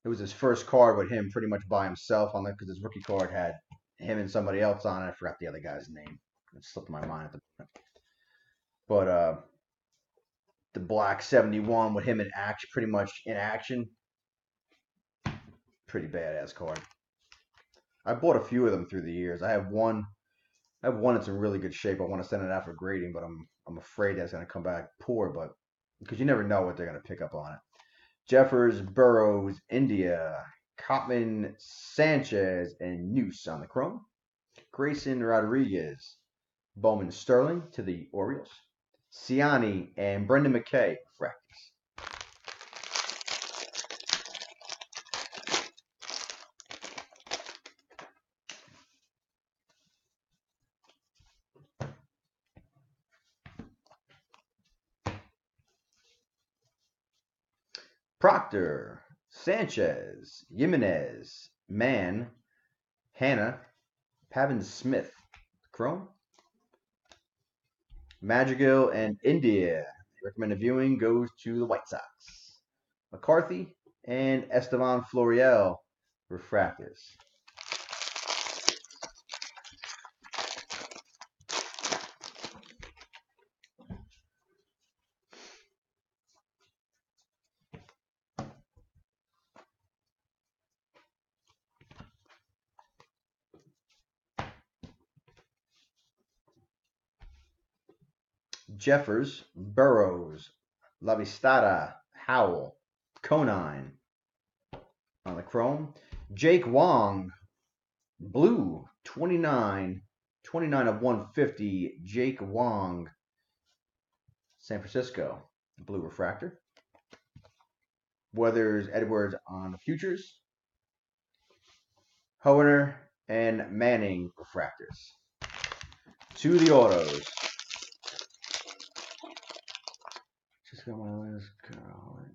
It was his first card with him pretty much by himself on it because his rookie card had him and somebody else on it. I forgot the other guy's name. It slipped my mind at the moment. But the black 71 with him in action, pretty much in action, pretty badass card. I bought a few of them through the years. I have one that's in really good shape. I want to send it out for grading, but I'm afraid that's going to come back poor. But because you never know what they're going to pick up on it. Jeffers, Burrows, India, Cotman, Sanchez, and Noose on the chrome. Grayson Rodriguez, Bowman Sterling to the Orioles. Ciani and Brendan McKay, refractors. Proctor, Sanchez, Jimenez, Mann, Hanna, Pavin Smith, Chrome. Madrigal and India. Recommended viewing goes to the White Sox. McCarthy and Estevan Florial, refractors. Jeffers, Burrows, Lavistada, Howell, Conine on the chrome. Jake Wong, blue, 29 of 150. Jake Wong, San Francisco, blue refractor. Weathers, Edwards on the futures. Hoener and Manning refractors. To the autos. Just got my last card.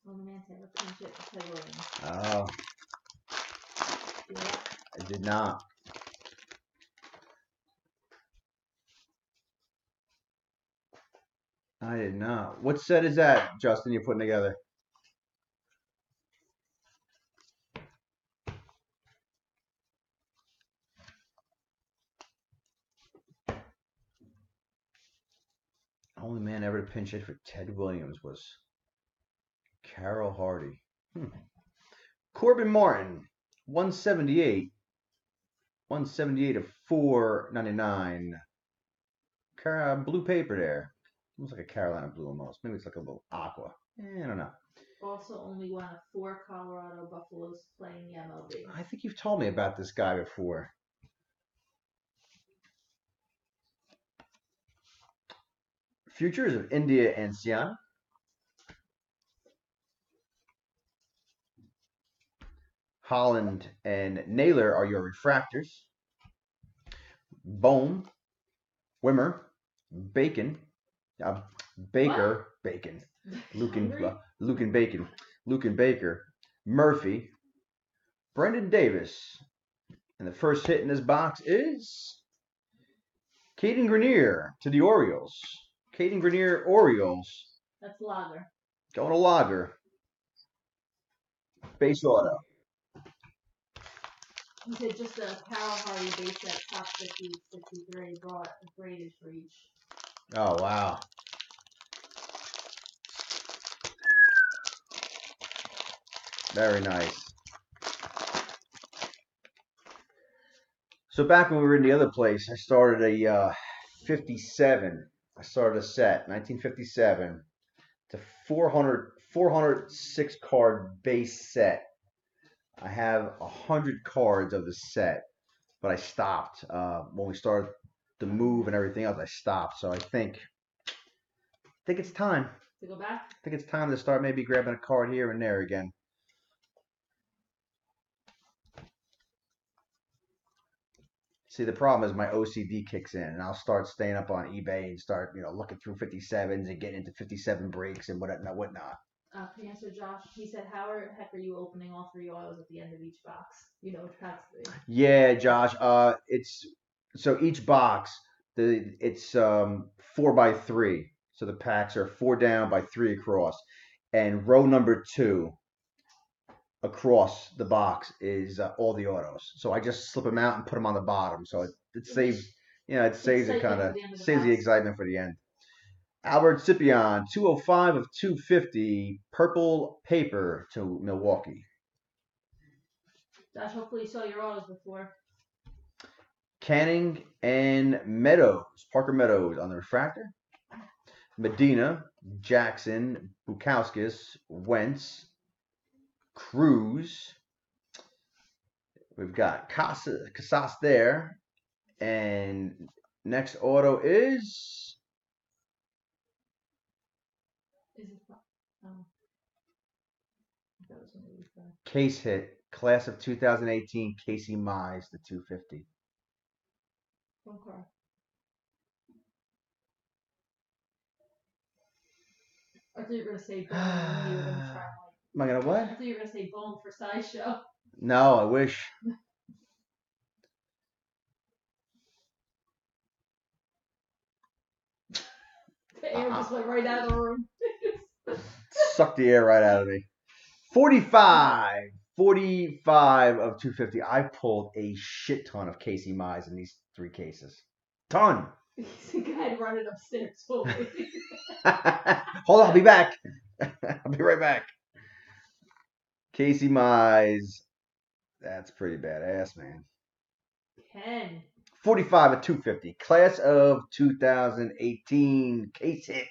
Well, the man said a pinch it for Ted Williams. Oh. Yeah. I did not. I did not. What set is that, Justin, you're putting together? Only man ever to pinch hit for Ted Williams was Carroll Hardy. Corbin Martin, 178. 178 of 499. Blue paper there. Looks like a Carolina blue almost. Maybe it's like a little aqua. I don't know. Also, only one of 4 Colorado Buffaloes playing the MLB. I think you've told me about this guy before. Futures of India and Ciani. Holland and Naylor are your refractors. Bohm, Wimmer, Bacon, Baker, What? Bacon, Luke and Bacon, Luke and Baker, Murphy, Brendan Davis, and the first hit in this box is Caden Grenier to the Orioles. Caden Grenier, Orioles. That's Lager. Going to Lager. Base auto. You said just a Carol Hardy base set, top 50, 63, brought graded for each. Oh, wow. Very nice. So back when we were in the other place, I started a 57. I started a set, 1957, to 406 card base set. I have 100 cards of the set, but I stopped when we started the move and everything else. I stopped, so I think it's time to go back. I think it's time to start maybe grabbing a card here and there again. See, the problem is my OCD kicks in, and I'll start staying up on eBay and start, looking through 57s and getting into 57 breaks and whatnot. Can you answer Josh? He said, how the heck are you opening all 3 autos at the end of each box? You know which packs 3. Yeah, Josh. It's so each box, it's 4x3. So the packs are 4 down by 3 across, and row number 2 across the box is all the autos. So I just slip them out and put them on the bottom. So it saves, it saves it kind of saves the excitement for the end. Albert Scipion, 205 of 250, purple paper to Milwaukee. Josh, hopefully you saw your autos before. Canning and Meadows, Parker Meadows on the refractor. Medina, Jackson, Bukowskis, Wentz, Cruz. We've got Casas there. And next auto is it case hit, class of 2018, Casey Mize, the 250. One car. I thought you were going to say Bowman. You were going to try Am I going to what? I thought you were going to say Bowman for sideshow. No, I wish. The air just went right out of the room. Sucked the air right out of me. 45 of 250. I pulled a shit ton of Casey Mize in these 3 cases. Ton. He's the guy running upstairs for me. Hold on, I'll be back. I'll be right back. Casey Mize. That's pretty badass, man. 10. 45 of 250. Class of 2018. Case hit.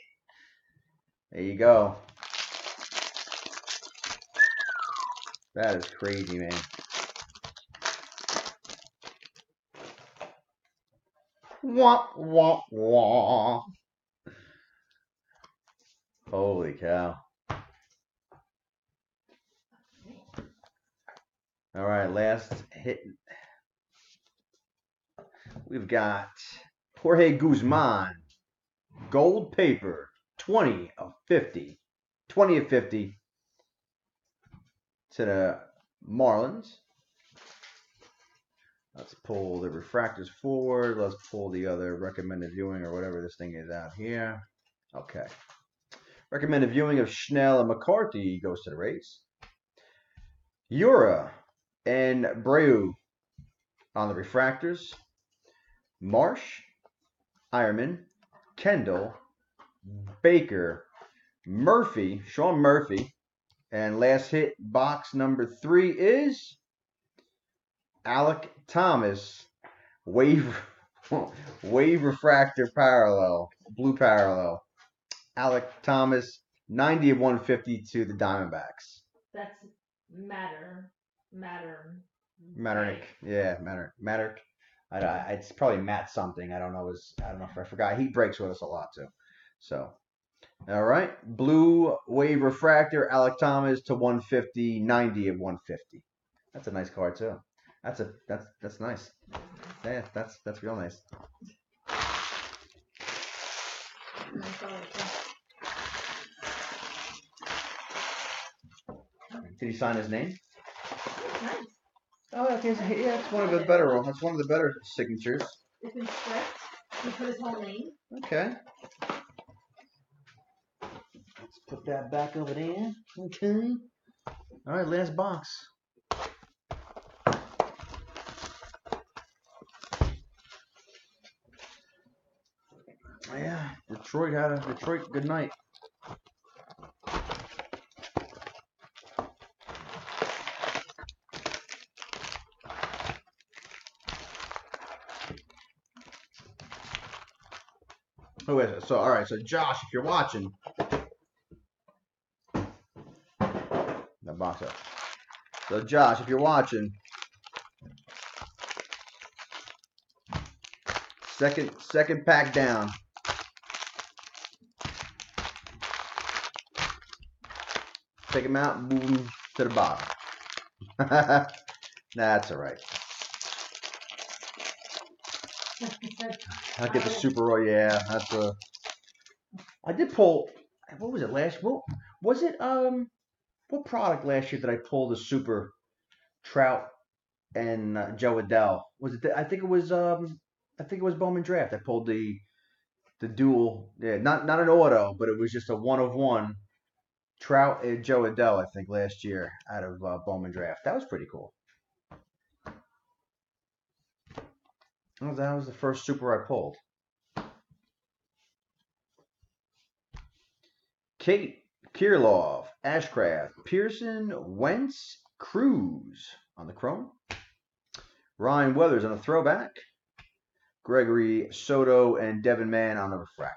There you go. That is crazy, man. Wah, wah, wah. Holy cow. All right, last hit. We've got Jorge Guzman. Gold paper. 20 of 50. 20 of 50 to the Marlins. Let's pull the refractors forward. Let's pull the other recommended viewing or whatever this thing is out here. Okay. Recommended viewing of Schnell and McCarthy goes to the Rays. Ura and Breu on the refractors. Marsh, Ironman, Kendall, Baker, Murphy, Sean Murphy. And last hit, box number 3 is Alec Thomas, wave refractor parallel, blue parallel. Alec Thomas, 90 of 150 to the Diamondbacks. That's Matternick. Yeah, Matternick. It's probably Matt something. I don't know if I forgot. He breaks with us a lot too. So, all right. Blue wave refractor, Alec Thomas to 150, 90 of 150. That's a nice card too. That's nice. Yeah, that's real nice. Did he sign his name? Nice. Oh, okay. Yeah, it's one of the better ones. That's one of the better signatures. It's in script. He put his whole name. Okay. Let's put that back over there. Okay. All right, last box. Detroit had a Detroit good night. Who is it? So, all right. So, Josh, if you're watching, that box up. So, Josh, if you're watching, second pack down. Take them out and move them to the bottom. That's all right. I'll get the Super Roy. Yeah, that's a. I did pull. What was it last? What was it? What product last year did I pull the Super Trout and Joe Adele? Was it? I think it was. I think it was Bowman Draft. I pulled the dual. Yeah, not an auto, but it was just a 1/1 Trout and Joe Adele. I think last year out of Bowman Draft. That was pretty cool. That was the first Super I pulled. Kate Kirilov, Ashcraft, Pearson, Wentz, Cruz on the chrome. Ryan Weathers on the throwback. Gregory Soto and Devin Mann on the refractors.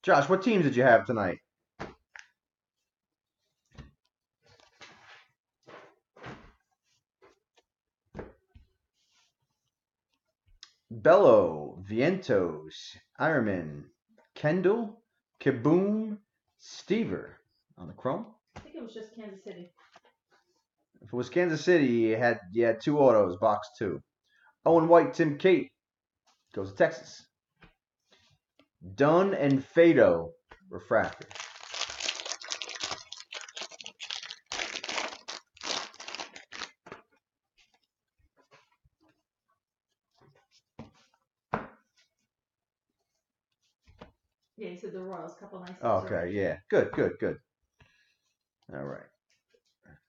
Josh, what teams did you have tonight? Bello, Vientos, Ironman, Kendall, Kaboom, Stever on the chrome. I think it was just Kansas City. If it was Kansas City, you had 2 autos, box 2. Owen White, Tim Kate goes to Texas. Dunn and Fado, refractor. Yeah, you said the Royals, couple nice. Okay, right. Yeah. Good. All right.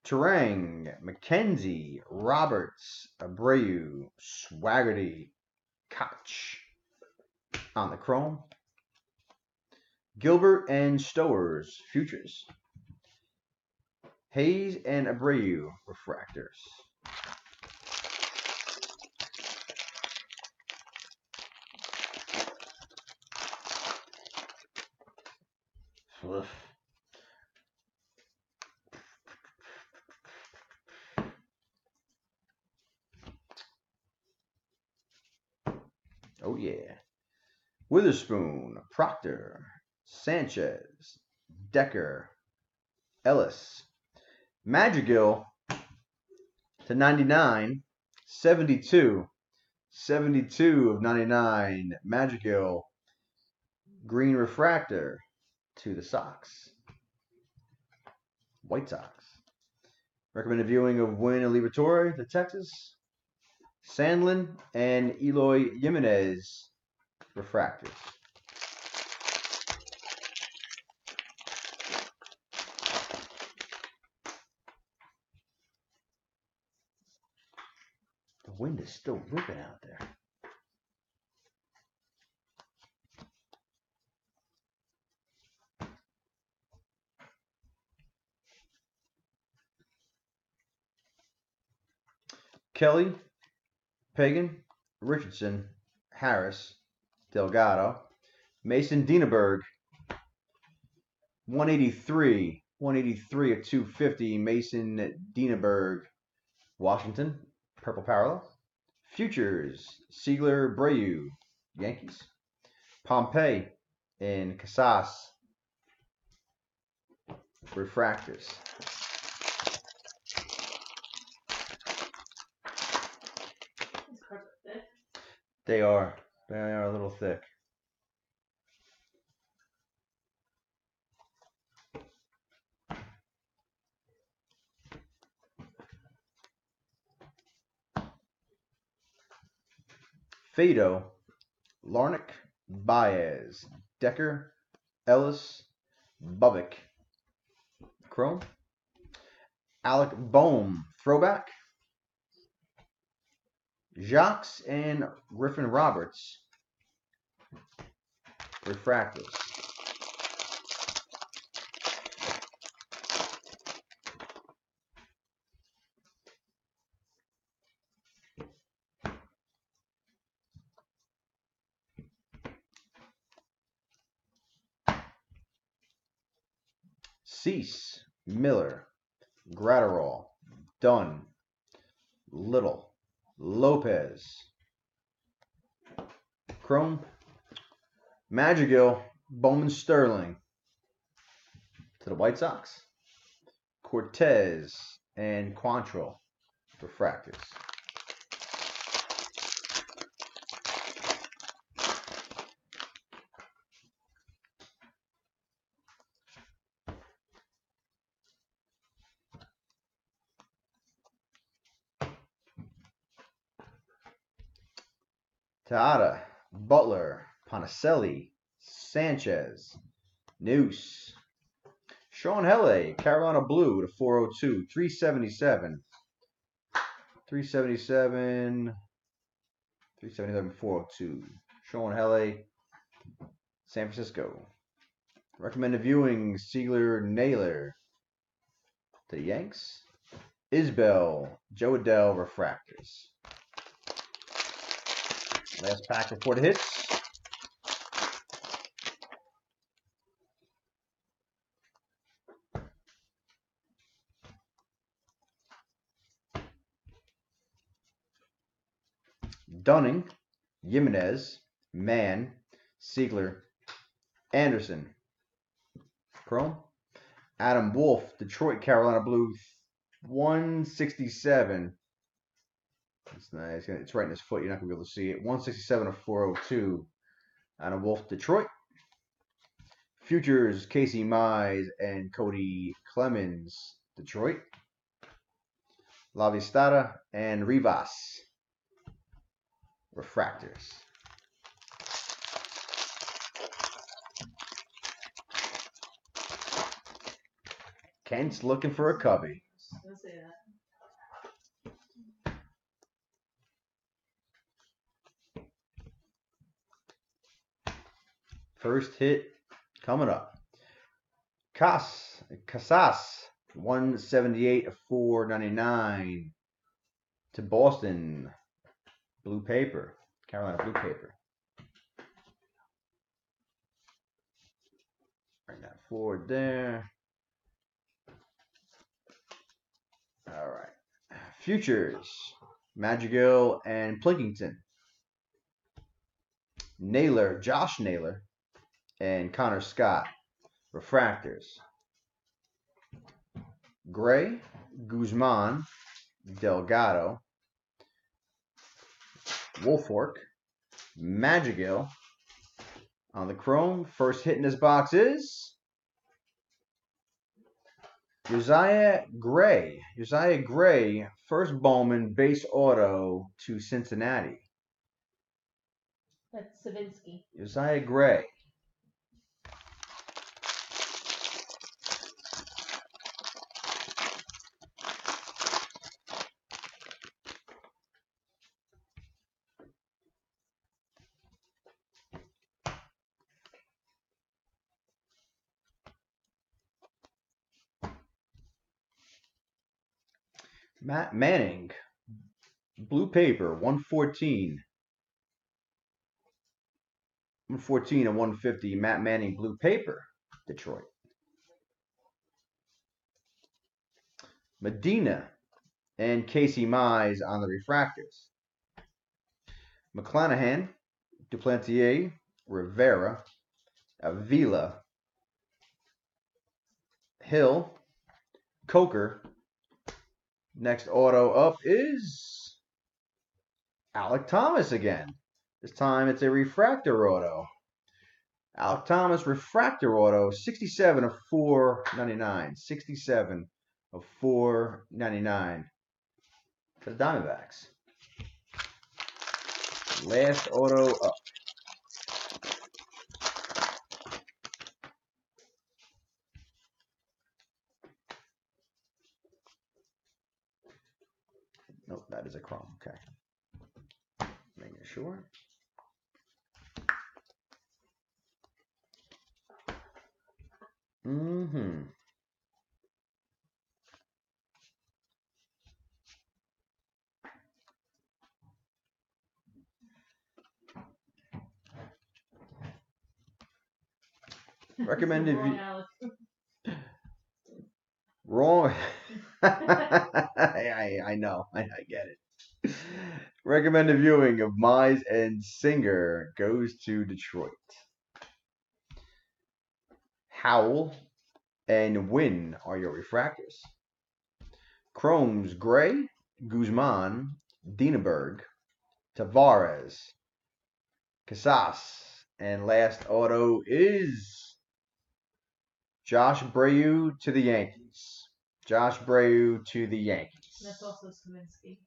Terang, McKenzie, Roberts, Abreu, Swaggerty, Koch on the chrome. Gilbert and Stowers, futures. Hayes and Abreu, refractors. Oof. Oh, yeah. Witherspoon, Proctor, Sanchez, Decker, Ellis, Madrigal to 99, 72 of 99, Madrigal, green refractor to the Sox. White Sox. Recommended viewing of Wynn and Liberatore, the Texas. Sandlin and Eloy Jimenez, refractors. The wind is still ripping out there. Kelly, Pagan, Richardson, Harris, Delgado, Mason Dieneberg, 183 of 250, Mason Dieneberg, Washington, purple parallel. Futures, Siegler, Breu, Yankees. Pompey and Casas, refractors. They are a little thick. Fado, Larnick, Baez, Decker, Ellis, Bubbick. Chrome. Alec Bohm, throwback. Jacques and Griffin Roberts, refractors. Cease, Miller, Gratterall, Dunn, Little, Lopez, Chrome, Madrigal, Bowman Sterling to the White Sox, Cortez and Quantrill, refractors. Teata, Butler, Ponticelli, Sanchez, Noose, Sean Hele, Carolina Blue to 402, 377, 377, 377, 402. Sean Hele, San Francisco. Recommended viewing, Siegler, Naylor to the Yanks. Isbell, Joe Adell, refractors. Last pack before the hits. Dunning, Jimenez, Mann, Siegler, Anderson. Chrome. Adam Wolf, Detroit, Carolina Blue, 167. That's nice. It's right in his foot. You're not going to be able to see it. 167 of 402. Adam Wolf, Detroit. Futures, Casey Mize and Cody Clemens, Detroit. Lavistata and Rivas, refractors. Kent's looking for a cubby. I'll say that. First hit coming up. Casas, 178 of 499 to Boston. Blue paper. Carolina blue paper. Bring that forward there. All right. Futures. Madrigal and Plinkington. Naylor, Josh Naylor, and Connor Scott, refractors. Gray, Guzman, Delgado, Wolfork, Madrigal. On the chrome, first hit in this box is Josiah Gray. Josiah Gray, first Bowman base auto to Cincinnati. That's Savinsky. Josiah Gray. Matt Manning, blue paper, 114. 114 and 150, Matt Manning, blue paper, Detroit. Medina and Casey Mize on the refractors. McClanahan, Duplantier, Rivera, Avila, Hill, Coker. Next auto up is Alec Thomas again. This time it's a refractor auto. Alec Thomas refractor auto, 67 of 499. 67 of 499 for the Diamondbacks. Last auto up. it chrome? Okay. Making sure. Mm-hmm. Recommended wrong. I know. I get it. Recommended viewing of Mize and Singer goes to Detroit. Howell and Wynn are your refractors. Chrome's Gray, Guzman, Dienenberg, Tavares, Casas, and last auto is Josh Breu to the Yankees. Josh Breu to the Yankees. That's also Saminsky.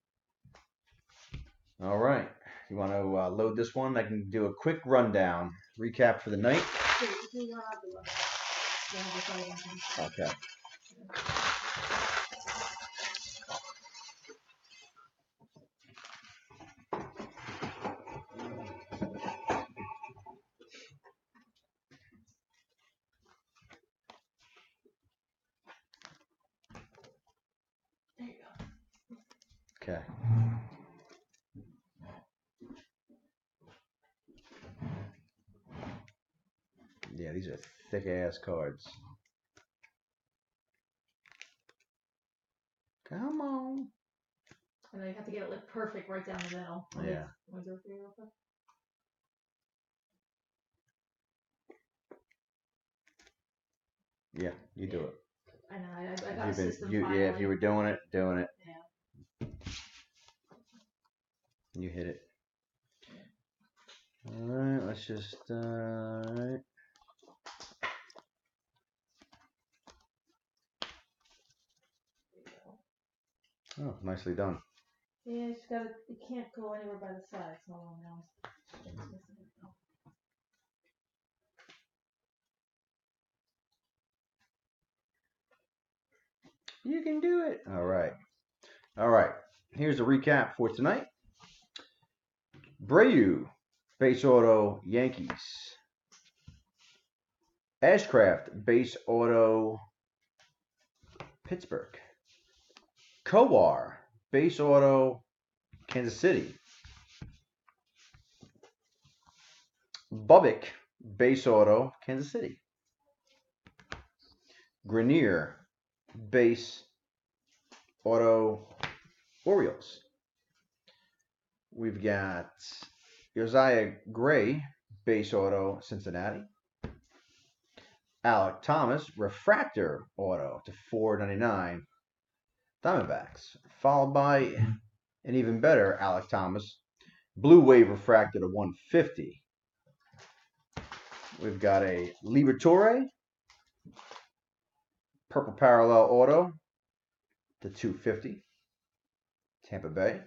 All right. You want to load this one? I can do a quick rundown, recap for the night. Okay. There you go. Okay. Yeah, these are thick ass cards. Come on. And then you have to get it like perfect right down the middle. Yeah. Want to go through real quick? Yeah, you do it. I know. I got a system. Yeah, if you were doing it. Yeah. You hit it. All right, let's just. All right. Oh, nicely done. Yeah, it's got. It can't go anywhere by the side. It's not on now. You can do it. All right. All right. Here's a recap for tonight. Breu, base auto, Yankees. Ashcraft, base auto, Pittsburgh. Kowar, base auto, Kansas City. Bubbick, base auto, Kansas City. Grenier, base auto, Orioles. We've got Josiah Gray, base auto, Cincinnati. Alec Thomas, refractor auto to 499, Diamondbacks. Followed by an even better Alec Thomas, blue wave refractor to 150. We've got a Liberatore, purple parallel auto to 250, Tampa Bay.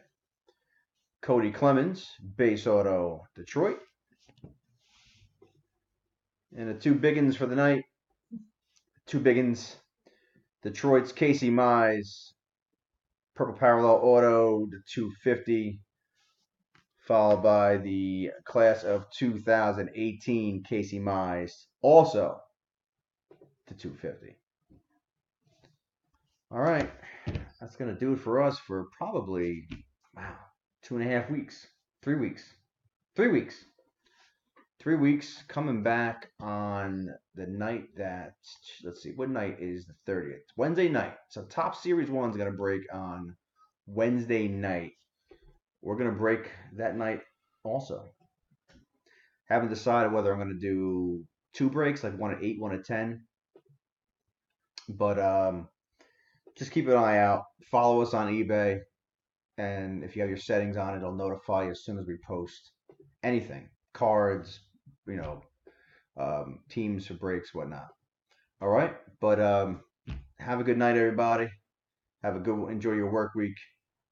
Cody Clemens, base auto, Detroit. And the two biggins for the night. Two biggins. Detroit's Casey Mize, purple parallel auto to 250, followed by the class of 2018 Casey Mize, also to 250. All right, that's going to do it for us for probably, 2.5 weeks, 3 weeks. 3 weeks. 3 weeks, coming back on the night that, let's see, what night is the 30th? Wednesday night. So Top Series 1 is going to break on Wednesday night. We're going to break that night also. Haven't decided whether I'm going to do 2 breaks, like one at 8, one at 10. But just keep an eye out. Follow us on eBay. And if you have your settings on, it'll notify you as soon as we post anything. Cards, teams for breaks, whatnot. All right. But have a good night, everybody. Enjoy your work week.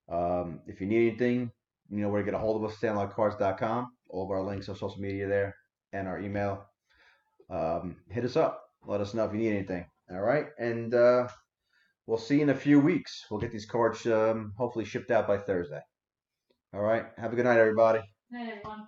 If you need anything, you know where to get a hold of us, sandlotcards.com. All of our links on social media there and our email. Hit us up. Let us know if you need anything. All right. And we'll see you in a few weeks. We'll get these cards hopefully shipped out by Thursday. All right. Have a good night, everybody. Night, everyone.